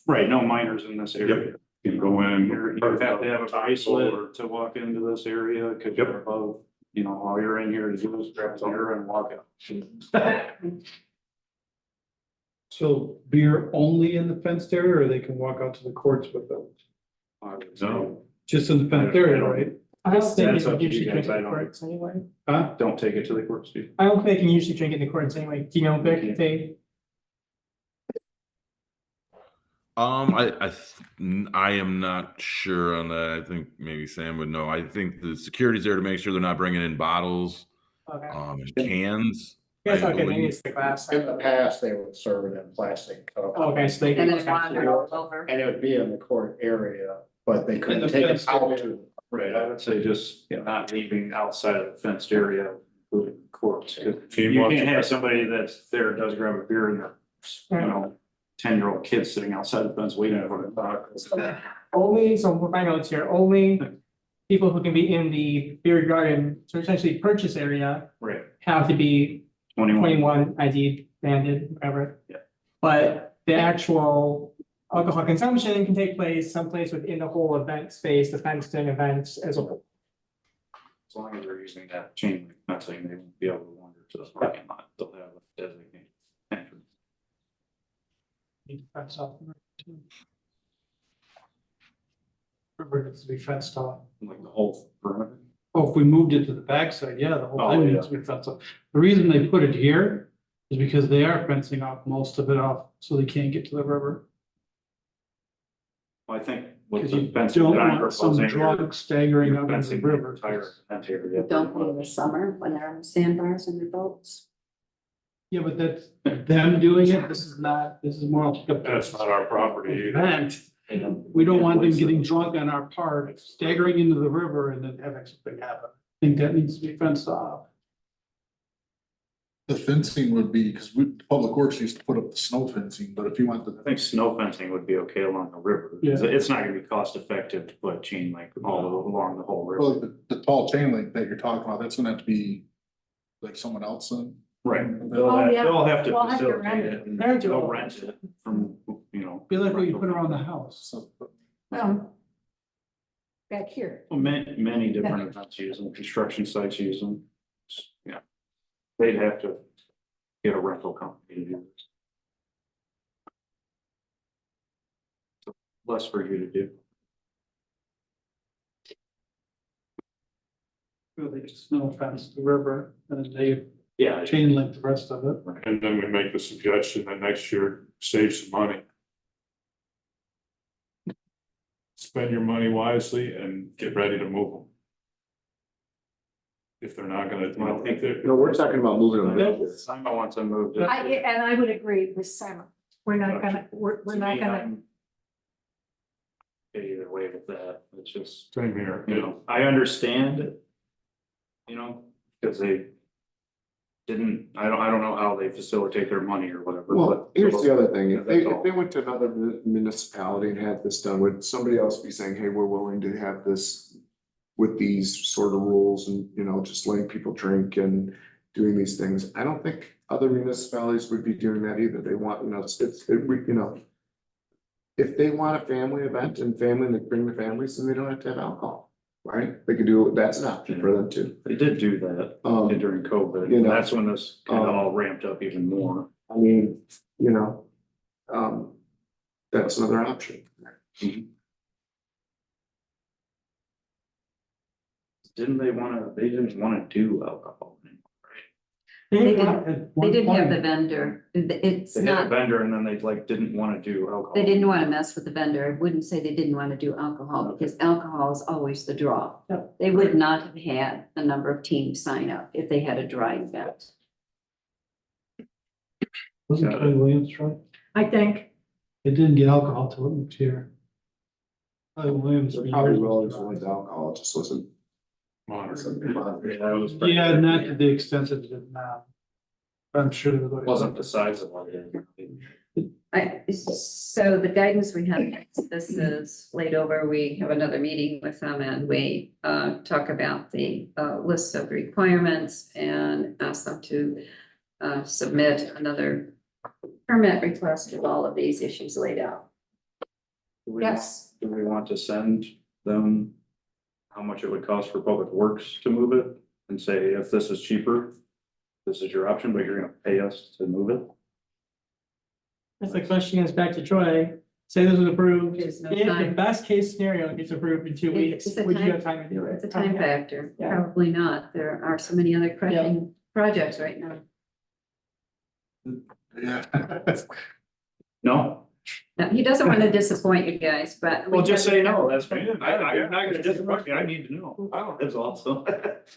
[SPEAKER 8] Right, no minors in this area.
[SPEAKER 2] can go in.
[SPEAKER 8] You have to have a bracelet to walk into this area, because you're above, all you're in here to do is grab beer and walk out.
[SPEAKER 12] So beer only in the fenced area, or they can walk out to the courts with them?
[SPEAKER 2] No.
[SPEAKER 12] Just in the fenced area, right?
[SPEAKER 1] I don't think
[SPEAKER 8] That's
[SPEAKER 1] they
[SPEAKER 8] up to you
[SPEAKER 1] usually drink
[SPEAKER 8] guys, I
[SPEAKER 1] in the
[SPEAKER 8] don't-
[SPEAKER 1] courts anyway.
[SPEAKER 12] Huh?
[SPEAKER 8] Don't take it to the courts, dude.
[SPEAKER 1] I don't think they can usually drink in the courts anyway. Do you know, Vic, if they?
[SPEAKER 5] I am not sure on that. I think maybe Sam would know. I think the security's there to make sure they're not bringing in bottles,
[SPEAKER 1] Okay.
[SPEAKER 5] and cans.
[SPEAKER 1] Yes,
[SPEAKER 5] I
[SPEAKER 1] okay, maybe
[SPEAKER 5] believe.
[SPEAKER 1] it's the glass.
[SPEAKER 7] In the past, they would serve it in plastic cup.
[SPEAKER 1] Okay, so they.
[SPEAKER 3] And then wander all over.
[SPEAKER 7] And it would be in the court area, but they
[SPEAKER 12] In
[SPEAKER 7] couldn't
[SPEAKER 12] the
[SPEAKER 7] take it
[SPEAKER 12] fenced
[SPEAKER 7] out
[SPEAKER 12] area.
[SPEAKER 7] to.
[SPEAKER 8] Right, I would say just not leaving outside of the fenced area, including courts, 'cause
[SPEAKER 2] Team
[SPEAKER 8] you
[SPEAKER 2] lunch.
[SPEAKER 8] can't have somebody that's there, does grab a beer and their, 10-year-old kid sitting outside the fence waiting for it.
[SPEAKER 1] Only, so for my notes here, only people who can be in the beer garden, so essentially purchase area,
[SPEAKER 8] Right,
[SPEAKER 1] have to be
[SPEAKER 8] 21.
[SPEAKER 1] 21 ID banded, whatever.
[SPEAKER 8] Yeah.
[SPEAKER 1] But the actual alcohol consumption can take place someplace within the whole event space, the fenced in events as a whole.
[SPEAKER 8] As long as they're using that chain link fencing, they won't be able to wander to the parking lot, they'll have a designated entrance.
[SPEAKER 12] Need to fence off the river too. River needs to be fenced off.
[SPEAKER 8] Like the whole perimeter.
[SPEAKER 12] Oh, if we moved it to the backside, yeah, the whole
[SPEAKER 8] Oh,
[SPEAKER 12] thing
[SPEAKER 8] yeah.
[SPEAKER 12] needs to be fenced off. The reason they put it here is because they are fencing off most of it off, so they can't get to the river.
[SPEAKER 8] I think with
[SPEAKER 12] Because
[SPEAKER 8] the
[SPEAKER 12] you
[SPEAKER 8] fencing
[SPEAKER 12] don't
[SPEAKER 8] that I'm
[SPEAKER 12] want some
[SPEAKER 8] proposing,
[SPEAKER 12] drunk staggering out into
[SPEAKER 8] fencing
[SPEAKER 12] the
[SPEAKER 8] the
[SPEAKER 12] river.
[SPEAKER 8] entire event area.
[SPEAKER 3] Don't put in the summer when they're on the sandbars and their boats.
[SPEAKER 12] Yeah, but that's them doing it, this is not, this is more like a.
[SPEAKER 2] That's not our property either.
[SPEAKER 12] Event. We don't want them getting drunk on our part, staggering into the river and then having something happen. I think that needs to be fenced off.
[SPEAKER 9] The fencing would be, because Public Works used to put up the snow fencing, but if you want
[SPEAKER 8] I
[SPEAKER 9] the,
[SPEAKER 8] think snow fencing would be okay along the river.
[SPEAKER 12] Yeah.
[SPEAKER 8] It's not gonna be cost effective to put chain link all along the whole river.
[SPEAKER 9] well, the tall chain link that you're talking about, that's gonna have to be like someone else then.
[SPEAKER 8] Right.
[SPEAKER 11] Oh, yeah.
[SPEAKER 8] They'll have to
[SPEAKER 11] We'll have to
[SPEAKER 8] facilitate
[SPEAKER 11] rent
[SPEAKER 8] it and
[SPEAKER 1] They're doing
[SPEAKER 8] they'll
[SPEAKER 1] it.
[SPEAKER 8] rent it from,
[SPEAKER 12] Be like what you put around the house.
[SPEAKER 9] So,
[SPEAKER 11] Back here.
[SPEAKER 8] Well, many different events use them, construction sites use them. Yeah. They'd have to get a rental company to do this. So less for you to do.
[SPEAKER 12] They just snow fence the river and then they
[SPEAKER 8] Yeah.
[SPEAKER 12] chain link the rest of it.
[SPEAKER 2] And then we make the suggestion that next year, save some money. Spend your money wisely and get ready to move them. If they're not gonna, if they're.
[SPEAKER 6] No, we're talking about moving them.
[SPEAKER 8] Simon wants to move.
[SPEAKER 11] And I would agree with Simon. We're not gonna, we're not gonna,
[SPEAKER 8] Either way with that, it's just,
[SPEAKER 2] Same here.
[SPEAKER 8] I understand it. Because they didn't, I don't know how they facilitate their money or whatever.
[SPEAKER 6] Well,
[SPEAKER 8] but-
[SPEAKER 6] here's the other thing, if
[SPEAKER 8] That's all.
[SPEAKER 6] they went to another municipality and had this done, would somebody else be saying, hey, we're willing to have this with these sort of rules and, just letting people drink and doing these things? I don't think other municipalities would be doing that either. They want, if they want a family event and they bring the families, then they don't have to have alcohol, right? They could do, that's an option for them too.
[SPEAKER 8] They did do that during COVID,
[SPEAKER 6] you know,
[SPEAKER 8] that's when this kind of all ramped up even more.
[SPEAKER 6] I mean, that's another option.
[SPEAKER 8] They didn't wanna do alcohol anymore, right?
[SPEAKER 3] They didn't,
[SPEAKER 12] At one
[SPEAKER 3] they didn't have
[SPEAKER 12] point,
[SPEAKER 3] the vendor. It's
[SPEAKER 8] They had a
[SPEAKER 3] not,
[SPEAKER 8] vendor and then they didn't wanna do alcohol.
[SPEAKER 3] they didn't want to mess with the vendor. I wouldn't say they didn't want to do alcohol because alcohol is always the draw.
[SPEAKER 1] Yep.
[SPEAKER 3] They would not have had a number of teams sign up if they had a dry event.
[SPEAKER 12] wasn't Kelly Williams right?
[SPEAKER 11] I think,
[SPEAKER 12] It didn't get alcohol till it moved here. Kelly Williams.
[SPEAKER 6] They probably will always went to alcohol, it just wasn't.
[SPEAKER 12] Yeah, not to the extent that it did now. I'm sure.
[SPEAKER 8] Wasn't the size of it.
[SPEAKER 3] So the guidance we have, this is laid over, we have another meeting with them and we talk about the list of requirements and ask them to submit another permit request with all of these issues laid out.
[SPEAKER 11] yes,
[SPEAKER 8] Do we want to send them how much it would cost for Public Works to move it and say, if this is cheaper, this is your option, but you're gonna pay us to move it?
[SPEAKER 1] That's the question is back to Troy. Say this was approved.
[SPEAKER 3] There's no
[SPEAKER 1] If the
[SPEAKER 3] time.
[SPEAKER 1] best case scenario it gets approved in 2 weeks,
[SPEAKER 3] It's a
[SPEAKER 1] would you
[SPEAKER 3] time-
[SPEAKER 1] have time to do it?
[SPEAKER 3] It's a time factor,
[SPEAKER 1] Yeah.
[SPEAKER 3] probably not. There are so many other pressing projects right now.
[SPEAKER 9] Yeah.
[SPEAKER 8] No?
[SPEAKER 3] Now, he doesn't want to disappoint you guys, but.
[SPEAKER 8] Well, just say no, that's fine. I'm not gonna disappoint you, I need to know. That's all, so.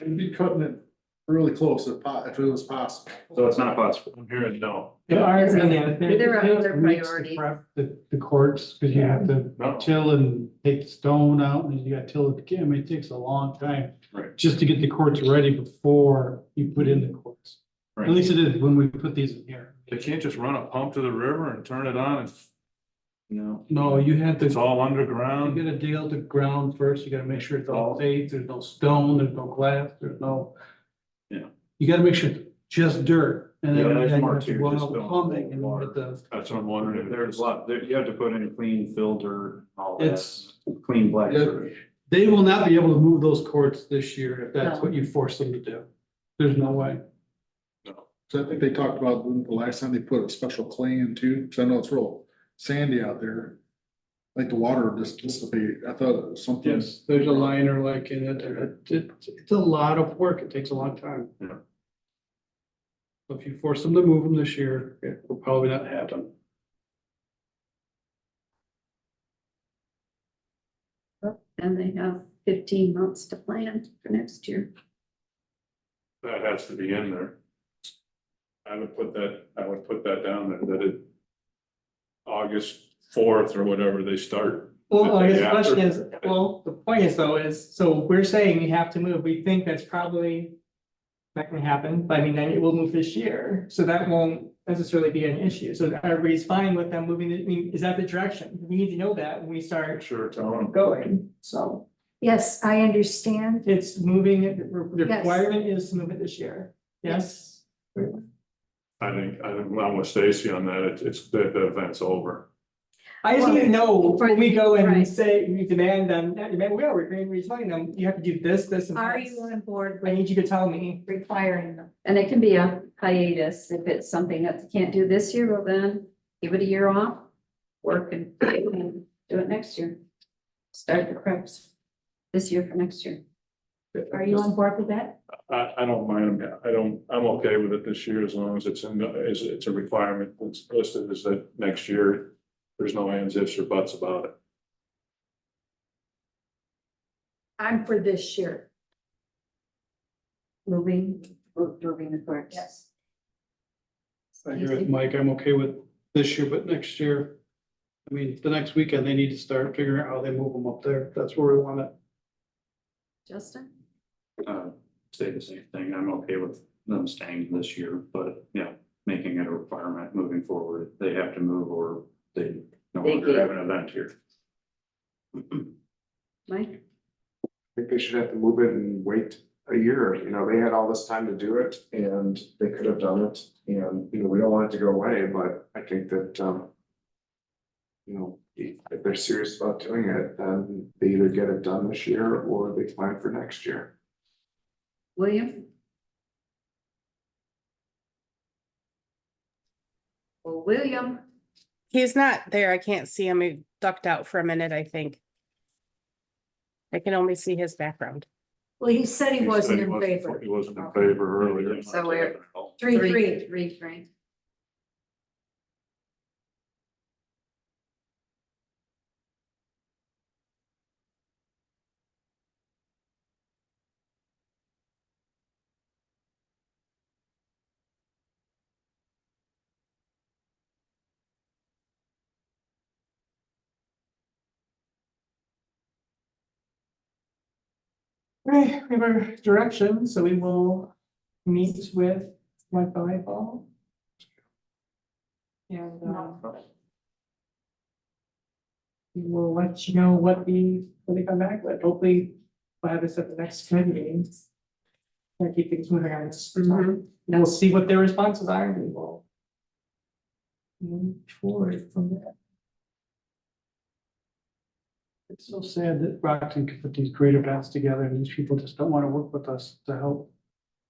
[SPEAKER 9] It'd be cutting it really close if it was possible.
[SPEAKER 8] So it's not possible.
[SPEAKER 2] I'm hearing no.
[SPEAKER 1] There are,
[SPEAKER 3] There
[SPEAKER 1] there-
[SPEAKER 3] are other
[SPEAKER 12] Weeks to
[SPEAKER 3] priorities.
[SPEAKER 12] prep the courts, because you have to
[SPEAKER 2] No.
[SPEAKER 12] till and take the stone out, and you got to till it again. I mean, it takes a long time.
[SPEAKER 8] Right.
[SPEAKER 12] Just to get the courts ready before you put in the courts. At
[SPEAKER 8] Right.
[SPEAKER 12] least it is when we put these in here.
[SPEAKER 2] They can't just run a pump to the river and turn it on and
[SPEAKER 8] No.
[SPEAKER 12] No, you have to.
[SPEAKER 2] it's all
[SPEAKER 12] You
[SPEAKER 2] underground.
[SPEAKER 12] gotta dig out the ground first, you gotta make sure it's all safe, there's no stone, there's no glass, there's no.
[SPEAKER 8] Yeah.
[SPEAKER 12] You gotta make sure it's just dirt, and then
[SPEAKER 8] Yeah,
[SPEAKER 12] you
[SPEAKER 8] there's
[SPEAKER 12] have
[SPEAKER 8] more
[SPEAKER 12] to
[SPEAKER 8] to
[SPEAKER 12] go
[SPEAKER 8] just
[SPEAKER 12] out
[SPEAKER 8] don't
[SPEAKER 12] pumping and
[SPEAKER 8] water.
[SPEAKER 12] get the,
[SPEAKER 2] That's what I'm wondering.
[SPEAKER 8] There's a lot, you have to put in clean filter, all that,
[SPEAKER 12] it's,
[SPEAKER 8] clean black.
[SPEAKER 9] Yeah.
[SPEAKER 8] dirt.
[SPEAKER 12] they will not be able to move those courts this year if that's
[SPEAKER 3] No.
[SPEAKER 12] what you force them to do. There's no way.
[SPEAKER 9] So I think they talked about the last time they put a special clay in too, cause I know it's real sandy out there. Like the water would just dissipate. I thought it was something.
[SPEAKER 12] Yes, there's a liner like in it, it's a lot of work, it takes a long time.
[SPEAKER 8] Yeah.
[SPEAKER 12] If you force them to move them this year, it will probably not happen.
[SPEAKER 3] And they have 15 months to plan for next year.
[SPEAKER 2] That has to be in there. I would put that down there, that it. August 4th or whatever they start.
[SPEAKER 1] Well, I guess the
[SPEAKER 2] Yeah.
[SPEAKER 1] question is, well, the point is though, is, so we're saying you have to move, we think that's probably. Not gonna happen, but I mean, then it will move this year, so that won't necessarily be an issue, so everybody's fine with them moving, I mean, is that the direction? We need to know that when we start
[SPEAKER 2] Sure, tell them.
[SPEAKER 1] going, so.
[SPEAKER 11] Yes, I understand.
[SPEAKER 1] It's moving, the
[SPEAKER 11] Yes.
[SPEAKER 1] requirement is to move it this year, yes?
[SPEAKER 2] I think I'm with Stacy on that. It's the event's over.
[SPEAKER 1] I just need to know, when we go and
[SPEAKER 3] Right.
[SPEAKER 1] say, we demand them, we're telling them, you have to do this, this and
[SPEAKER 11] Are
[SPEAKER 1] this.
[SPEAKER 11] you on board
[SPEAKER 1] I
[SPEAKER 11] with
[SPEAKER 1] need you to tell me.
[SPEAKER 11] requiring them?
[SPEAKER 3] And it can be a hiatus if it's something that you can't do this year, well then give it a year off. Work and do it next year. Start the preps this year for next year.
[SPEAKER 11] Are you on board with that?
[SPEAKER 2] I don't mind them. I'm okay with it this year as long as it's a requirement. It's listed as that next year. There's no ands, ifs or buts about it.
[SPEAKER 11] I'm for this year.
[SPEAKER 3] Moving the courts.
[SPEAKER 11] Yes.
[SPEAKER 12] I agree with Mike, I'm okay with this year, but next year. I mean, the next weekend, they need to start figuring out how they move them up there, that's where we want it.
[SPEAKER 3] Justin?
[SPEAKER 8] Say the same thing. I'm okay with them staying this year, but yeah, making it a requirement moving forward. They have to move or they no
[SPEAKER 3] They
[SPEAKER 8] longer
[SPEAKER 3] get-
[SPEAKER 8] have an event here.
[SPEAKER 3] Mike?
[SPEAKER 6] I think they should have to move it and wait a year, they had all this time to do it and they could have done it. And, we don't want it to go away, but I think that, if they're serious about doing it, then they either get it done this year or they plan for next year.
[SPEAKER 3] William? Well, William,
[SPEAKER 10] He's not there. I can't see him. He ducked out for a minute, I think. I can only see his background.
[SPEAKER 11] Well, he said he
[SPEAKER 2] He
[SPEAKER 11] wasn't
[SPEAKER 2] said
[SPEAKER 11] in favor.
[SPEAKER 2] He wasn't in favor earlier.
[SPEAKER 3] So we're
[SPEAKER 11] 3-3.
[SPEAKER 3] Three.
[SPEAKER 1] Okay, we have our direction, so we will meet with Mike Volleyball. And, we will let you know what they come back with, hopefully, we'll have this at the next committee meeting. And keep things moving on this.
[SPEAKER 3] Mhm.
[SPEAKER 1] And we'll see what their responses are, and we will move forward from there.
[SPEAKER 12] It's so sad that Rockton could put these great events together and these people just don't want to work with us to help.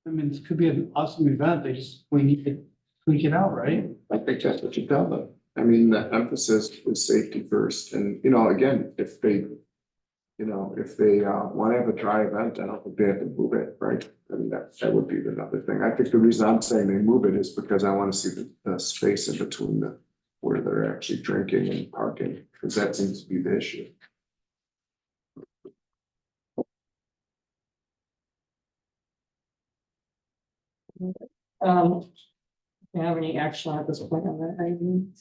[SPEAKER 12] I mean, this could be an awesome event, we need to tweak it out, right?
[SPEAKER 6] I think that's what you tell them. I mean, the emphasis is safety first, and again, if they. If they want to have a dry event, I don't think they have to move it, right? I mean, that would be another thing. I think the reason I'm saying they move it is because I want to see the space in between where they're actually drinking and parking, because that seems to be the issue.
[SPEAKER 1] Do you have any action at this point on that item?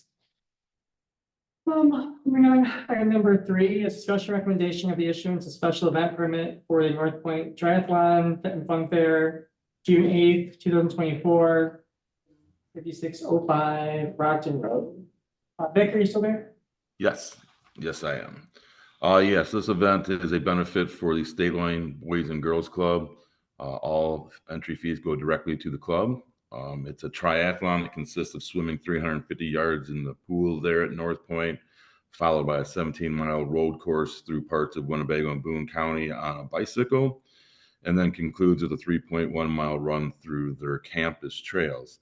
[SPEAKER 1] Moving on, item number 3 is discussion recommendation of the issuance of special event permit for the North Point Triathlon Fit and Fun Fair, June 8th, 2024, 5605 Brockton Road. Vic, are you still there?
[SPEAKER 5] Yes, yes, I am. Yes, this event is a benefit for the State Line Boys and Girls Club. All entry fees go directly to the club. It's a triathlon that consists of swimming 350 yards in the pool there at North Point, followed by a 17-mile road course through parts of Winnebago and Boone County on a bicycle, and then concludes with a 3.1-mile run through their campus trails.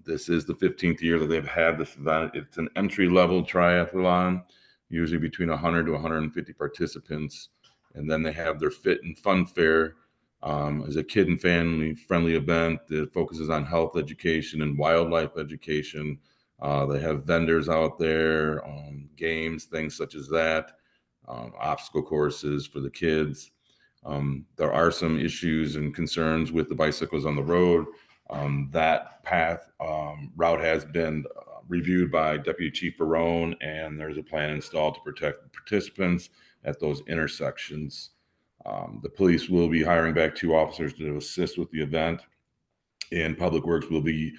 [SPEAKER 5] This is the 15th year that they've had this event. It's an entry-level triathlon, usually between 100 to 150 participants. And then they have their Fit and Fun Fair as a kid and family-friendly event that focuses on health education and wildlife education. They have vendors out there, games, things such as that, obstacle courses for the kids. There are some issues and concerns with the bicycles on the road. That route has been reviewed by Deputy Chief Barone, and there's a plan installed to protect participants at those intersections. The police will be hiring back 2 officers to assist with the event, and Public Works will be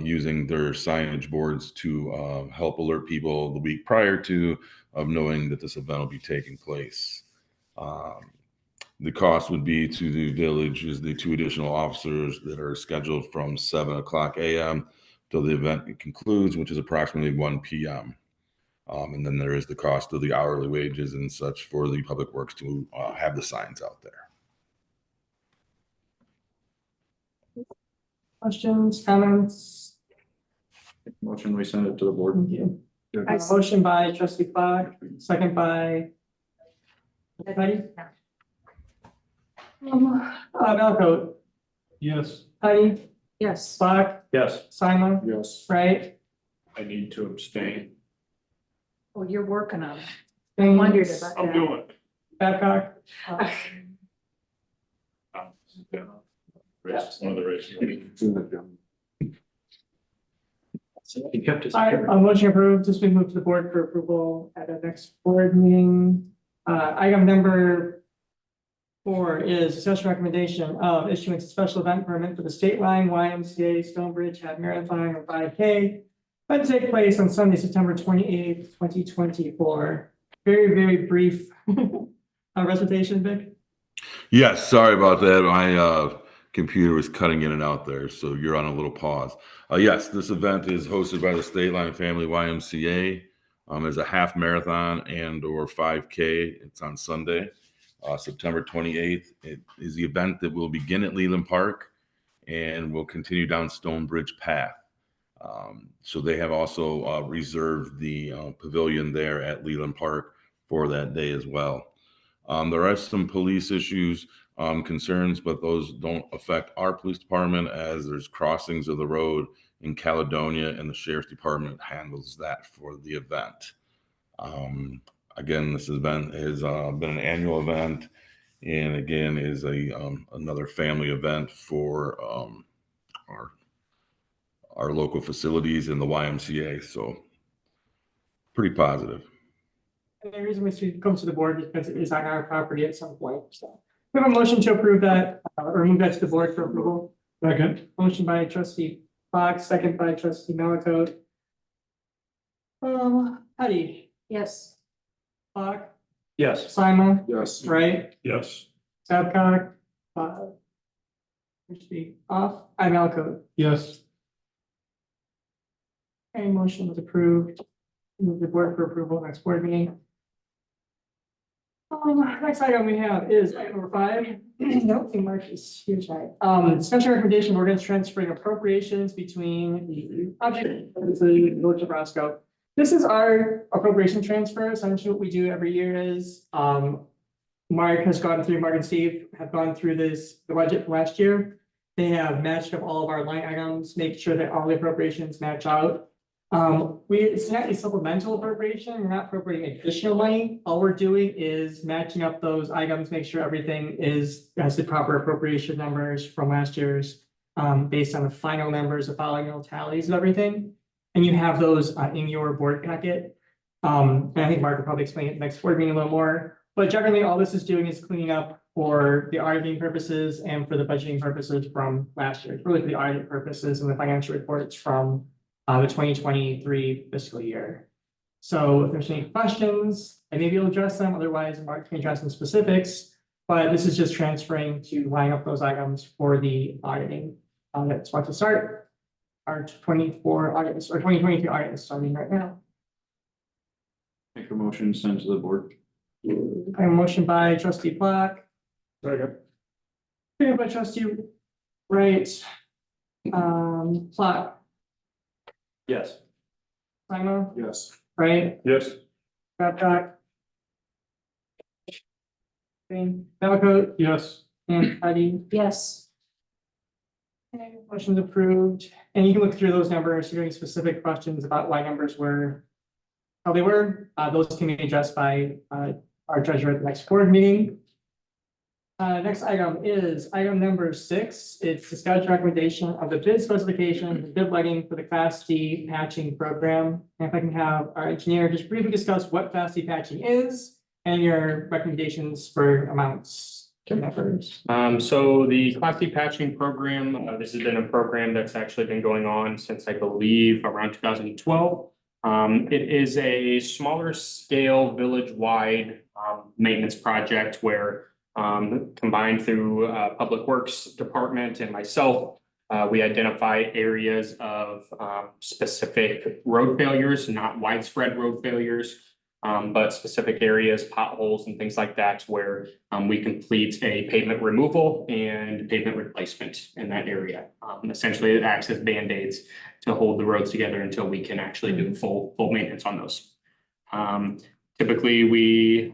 [SPEAKER 5] using their signage boards to help alert people the week prior to of knowing that this event will be taking place. The cost would be to the village is the 2 additional officers that are scheduled from 7:00 a.m. till the event concludes, which is approximately 1 p.m. And then there is the cost of the hourly wages and such for the Public Works to have the signs out there.
[SPEAKER 1] Questions, comments?
[SPEAKER 8] Motion, we send it to the board.
[SPEAKER 1] Thank you. Motion by trustee Clark, second by Heidi. Malco,
[SPEAKER 12] Yes.
[SPEAKER 1] Heidi,
[SPEAKER 11] Yes.
[SPEAKER 1] Clark,
[SPEAKER 8] Yes.
[SPEAKER 1] Simon,
[SPEAKER 6] Yes.
[SPEAKER 1] right?
[SPEAKER 8] I need to abstain.
[SPEAKER 11] Oh, you're working on it.
[SPEAKER 1] Thanks.
[SPEAKER 11] Wondered about that.
[SPEAKER 8] doing it.
[SPEAKER 1] Babcock.
[SPEAKER 8] One of the races. He kept his.
[SPEAKER 1] All right, motion approved. This will be moved to the board for approval at the next board meeting. Item number 4 is discussion recommendation of issuance of special event permit for the State Line YMCA Stonebridge Half Marathon or 5K. But take place on Sunday, September 28th, 2024. Very brief recitation, Vic.
[SPEAKER 5] Yes, sorry about that. My computer was cutting in and out there, so you're on a little pause. Yes, this event is hosted by the State Line Family YMCA. As a half marathon and or 5K. It's on Sunday, September 28th. It is the event that will begin at Leland Park and will continue down Stonebridge Path. So they have also reserved the pavilion there at Leland Park for that day as well. There are some police issues, concerns, but those don't affect our police department as there's crossings of the road in Caledonia and the sheriff's department handles that for the event. Again, this event has been an annual event and again is another family event for our local facilities in the YMCA. So pretty positive.
[SPEAKER 1] And the reason we come to the board is because it is on our property at some point. So we have a motion to approve that or move that to the board for approval.
[SPEAKER 12] Second.
[SPEAKER 1] Motion by trustee Fox, second by trustee Malaco. Heidi,
[SPEAKER 11] Yes.
[SPEAKER 1] Fox,
[SPEAKER 8] Yes.
[SPEAKER 1] Simon,
[SPEAKER 6] Yes.
[SPEAKER 1] right?
[SPEAKER 8] Yes.
[SPEAKER 1] Babcock, off, I Malaco.
[SPEAKER 12] Yes.
[SPEAKER 1] Okay, motion was approved. Move the board for approval next board meeting. Next item we have is item number 5. Nope, Mark is huge. Special recommendation, ordinance transferring appropriations between the object of the village of Roscoe. This is our appropriation transfer. Essentially what we do every year is, Mark and Steve have gone through the budget from last year. They have matched up all of our line items, make sure that all the appropriations match out. It's not a supplemental appropriation, we're not appropriating additional money. All we're doing is matching up those items, make sure everything has the proper appropriation numbers from last year's based on the final numbers, the final tallies of everything. And you have those in your board packet. And I think Mark will probably explain it next board meeting a little more. But generally, all this is doing is cleaning up for the auditing purposes and for the budgeting purposes from last year. It's really for the audit purposes and the financial reports from the 2023 fiscal year. So if there's any questions, I may be able to address them. Otherwise, Mark can address some specifics. But this is just transferring to line up those items for the auditing. That's about to start. Our 24 audits or 2023 audit is starting right now.
[SPEAKER 8] Make a motion, send to the board.
[SPEAKER 1] I have a motion by trustee Black. Second by trustee Wright. Black,
[SPEAKER 8] Yes.
[SPEAKER 1] Simon,
[SPEAKER 6] Yes.
[SPEAKER 1] Wright,
[SPEAKER 2] Yes.
[SPEAKER 1] Babcock. Belko,
[SPEAKER 12] Yes.
[SPEAKER 1] and Heidi.
[SPEAKER 11] Yes.
[SPEAKER 1] Okay, motion's approved, and you can look through those numbers, if you have any specific questions about why numbers were how they were, those can be addressed by our treasurer at the next board meeting. Next item is item number 6. It's discussion recommendation of the bid specification, and bid letting for the Class D patching program. And if I can have our engineer just briefly discuss what Class D patching is and your recommendations for amounts.
[SPEAKER 13] So the Class D patching program, this has been a program that's actually been going on since I believe around 2012. It is a smaller scale village-wide maintenance project where combined through Public Works Department and myself, we identify areas of specific road failures, not widespread road failures, but specific areas, potholes and things like that, where we complete a pavement removal and pavement replacement in that area. Essentially, it acts as Band-Aids to hold the roads together until we can actually do full maintenance on those. Typically,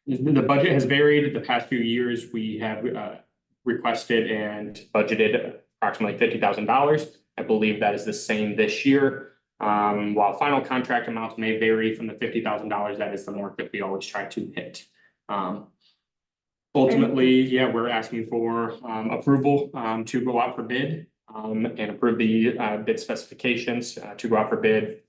[SPEAKER 13] the budget has varied. The past few years, we have requested and budgeted approximately $50,000. I believe that is the same this year. While final contract amounts may vary from the $50,000, that is the mark that we always try to hit. Ultimately, yeah, we're asking for approval to go out for bid and approve the bid specifications to go out for bid.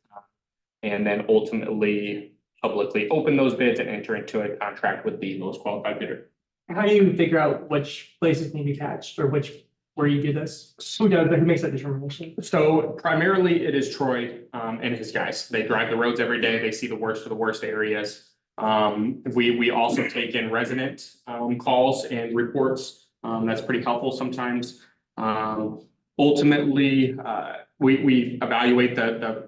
[SPEAKER 13] And then ultimately publicly open those bids and enter into a contract with the lowest qualified bidder.
[SPEAKER 1] How do you figure out which places need to be patched or where you do this? Who makes that determination?
[SPEAKER 13] So primarily it is Troy and his guys. They drive the roads every day. They see the worst of the worst areas. We also take in resident calls and reports. That's pretty helpful sometimes. Ultimately, we evaluate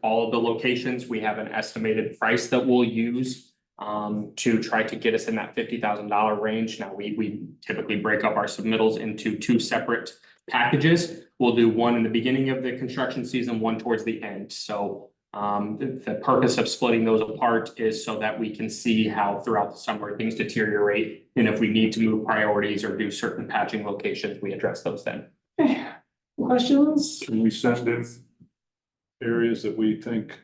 [SPEAKER 13] all of the locations. We have an estimated price that we'll use to try to get us in that $50,000 range. Now, we typically break up our submittals into 2 separate packages. We'll do one in the beginning of the construction season, one towards the end. So the purpose of splitting those apart is so that we can see how throughout the summer things deteriorate. And if we need to move priorities or do certain patching locations, we address those then.
[SPEAKER 1] Questions?
[SPEAKER 2] Can we send in areas that we think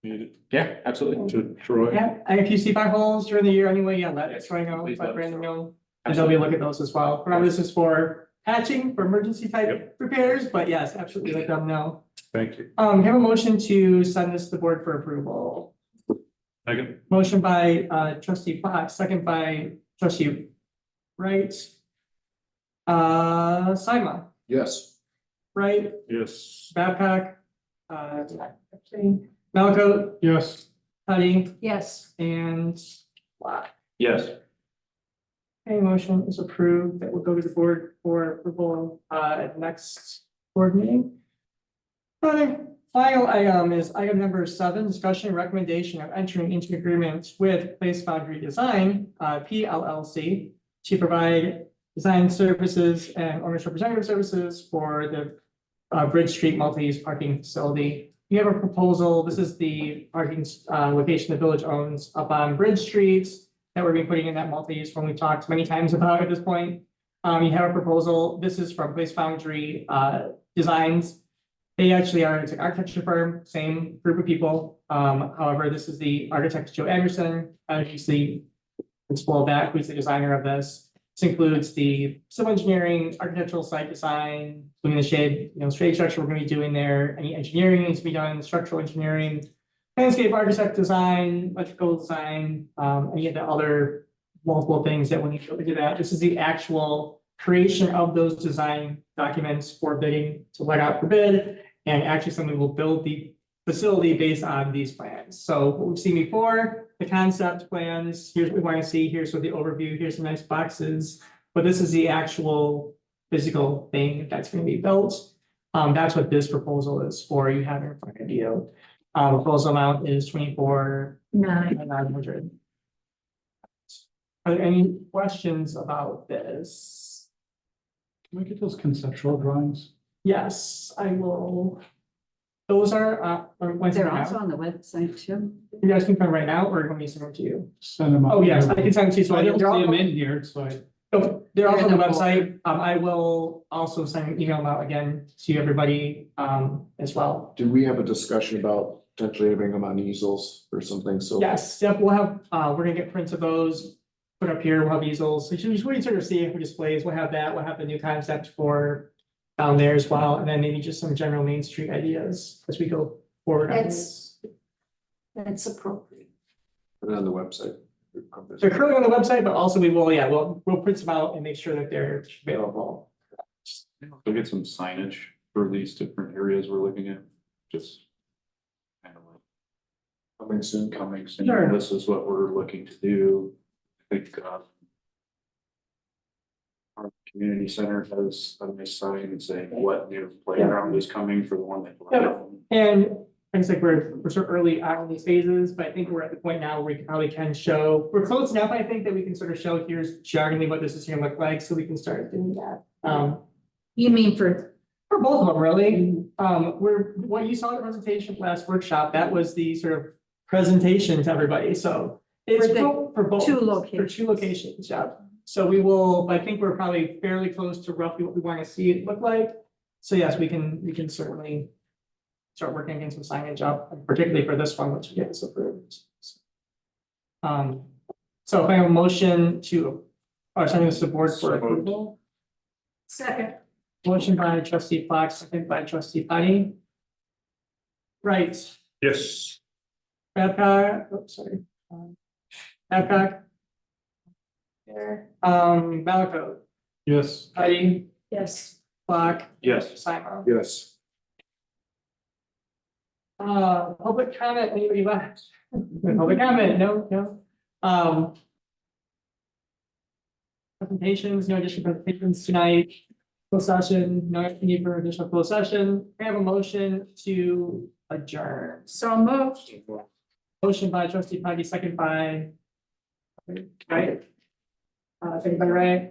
[SPEAKER 2] need it
[SPEAKER 13] Yeah, absolutely.
[SPEAKER 2] to Troy?
[SPEAKER 1] Yeah, and if you see potholes during the year anyway, yeah, let
[SPEAKER 13] Yes,
[SPEAKER 1] Troy know,
[SPEAKER 13] please
[SPEAKER 1] let
[SPEAKER 13] let us
[SPEAKER 1] Brandon
[SPEAKER 13] know.
[SPEAKER 1] know. And they'll be looking at those as well. Remember, this is for patching, for emergency type repairs, but yes, absolutely let them know.
[SPEAKER 2] Thank you.
[SPEAKER 1] Have a motion to send this to the board for approval.
[SPEAKER 2] Second.
[SPEAKER 1] Motion by trustee Fox, second by trustee Wright. Simon,
[SPEAKER 6] Yes.
[SPEAKER 1] Wright,
[SPEAKER 2] Yes.
[SPEAKER 1] Babcock, Malco,
[SPEAKER 12] Yes.
[SPEAKER 1] Huddy,
[SPEAKER 11] Yes.
[SPEAKER 1] and Black.
[SPEAKER 8] Yes.
[SPEAKER 1] Okay, motion is approved. That will go to the board for approval at the next board meeting. Final item is item number 7, discussion and recommendation of entering into agreement with Place Boundary Design, PLLC, to provide design services and owner's representative services for the Bridge Street multi-use parking facility. You have a proposal. This is the parking location the village owns up on Bridge Street that we're putting in that multi-use one we talked many times about at this point. You have a proposal. This is from Place Boundary Designs. They actually are, it's an architecture firm, same group of people. However, this is the architect Joe Anderson, he's the principal of that, who's the designer of this. This includes the civil engineering, architectural site design, including the shade structure we're gonna be doing there, any engineering needs to be done, structural engineering, landscape architect design, electrical design, any of the other multiple things that we need to do that. This is the actual creation of those design documents for bidding to let out for bid. And actually somebody will build the facility based on these plans. So what we've seen before, the concept plans, here's what we want to see, here's what the overview, here's some nice boxes. But this is the actual physical thing that's going to be built. That's what this proposal is for. You have in front of you. Proposal amount is 24,900. Are there any questions about this?
[SPEAKER 12] Can we get those conceptual drawings?
[SPEAKER 1] Yes, I will. Those are, or when's it
[SPEAKER 3] They're
[SPEAKER 1] now?
[SPEAKER 3] also on the website too.
[SPEAKER 1] You guys can come right now, or can we send them to you?
[SPEAKER 12] Send them out.
[SPEAKER 1] Oh, yes, I can send them to you. So
[SPEAKER 12] I don't see
[SPEAKER 1] they're all-
[SPEAKER 12] them in here, so I.
[SPEAKER 1] Oh, they're also on the
[SPEAKER 3] They're in the
[SPEAKER 1] website. I will also send an email out again to everybody, as well.
[SPEAKER 6] Did we have a discussion about potentially having them on easels or something? So.
[SPEAKER 1] Yes, yep, we'll have, we're gonna get prints of those, put up here, we'll have easels. So you should sort of see for displays, we'll have that, we'll have the new concept for down there as well, and then maybe just some general Main Street ideas as we go forward. on this.
[SPEAKER 11] That's appropriate.
[SPEAKER 6] Put it on the website.
[SPEAKER 1] They're currently on the website, but also we'll print them out and make sure that they're available.
[SPEAKER 8] We'll get some signage for these different areas we're looking at, just. Kind of like
[SPEAKER 6] Coming soon.
[SPEAKER 8] coming soon,
[SPEAKER 1] Sure.
[SPEAKER 8] this is what we're looking to do. I think, our community center has a nice sign saying what new playground is coming for the one that.
[SPEAKER 1] Yeah. And I guess like we're sort of early on in these phases, but I think we're at the point now where we probably can show, we're close enough, I think, that we can sort of show here's jargonly what this is gonna look like, so we can start doing that.
[SPEAKER 11] You mean for,
[SPEAKER 1] For both of them, really. What you saw in the presentation last workshop, that was the sort of presentation to everybody, so. It's
[SPEAKER 11] For the
[SPEAKER 1] for both.
[SPEAKER 11] two
[SPEAKER 1] For
[SPEAKER 11] locations.
[SPEAKER 1] 2 locations, yeah. So we will, I think we're probably fairly close to roughly what we want to see it look like. So yes, we can certainly start working against some signage up, particularly for this one, which gets approved. So if I have a motion to, or sending this to the board for approval.
[SPEAKER 11] second,
[SPEAKER 1] Motion by trustee Fox, second by trustee Patty. Right,
[SPEAKER 2] Yes.
[SPEAKER 1] Babcock, oops, sorry. Babcock. There, Malaco,
[SPEAKER 12] Yes.
[SPEAKER 1] Patty,
[SPEAKER 11] yes.
[SPEAKER 1] Flock,
[SPEAKER 8] Yes.
[SPEAKER 1] Simon.
[SPEAKER 6] Yes.
[SPEAKER 1] Public comment, anybody left? Public comment, no. Presentations, no additional presentations tonight. Closed session, no need for additional closed session. I have a motion to adjourn.
[SPEAKER 11] So moved.
[SPEAKER 1] Motion by trustee Patty, second by. Right? Second by Ray.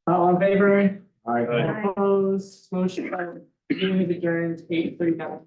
[SPEAKER 1] All in favor?
[SPEAKER 6] Aye.
[SPEAKER 1] All opposed, motion by, meeting is adjourned, 8:39.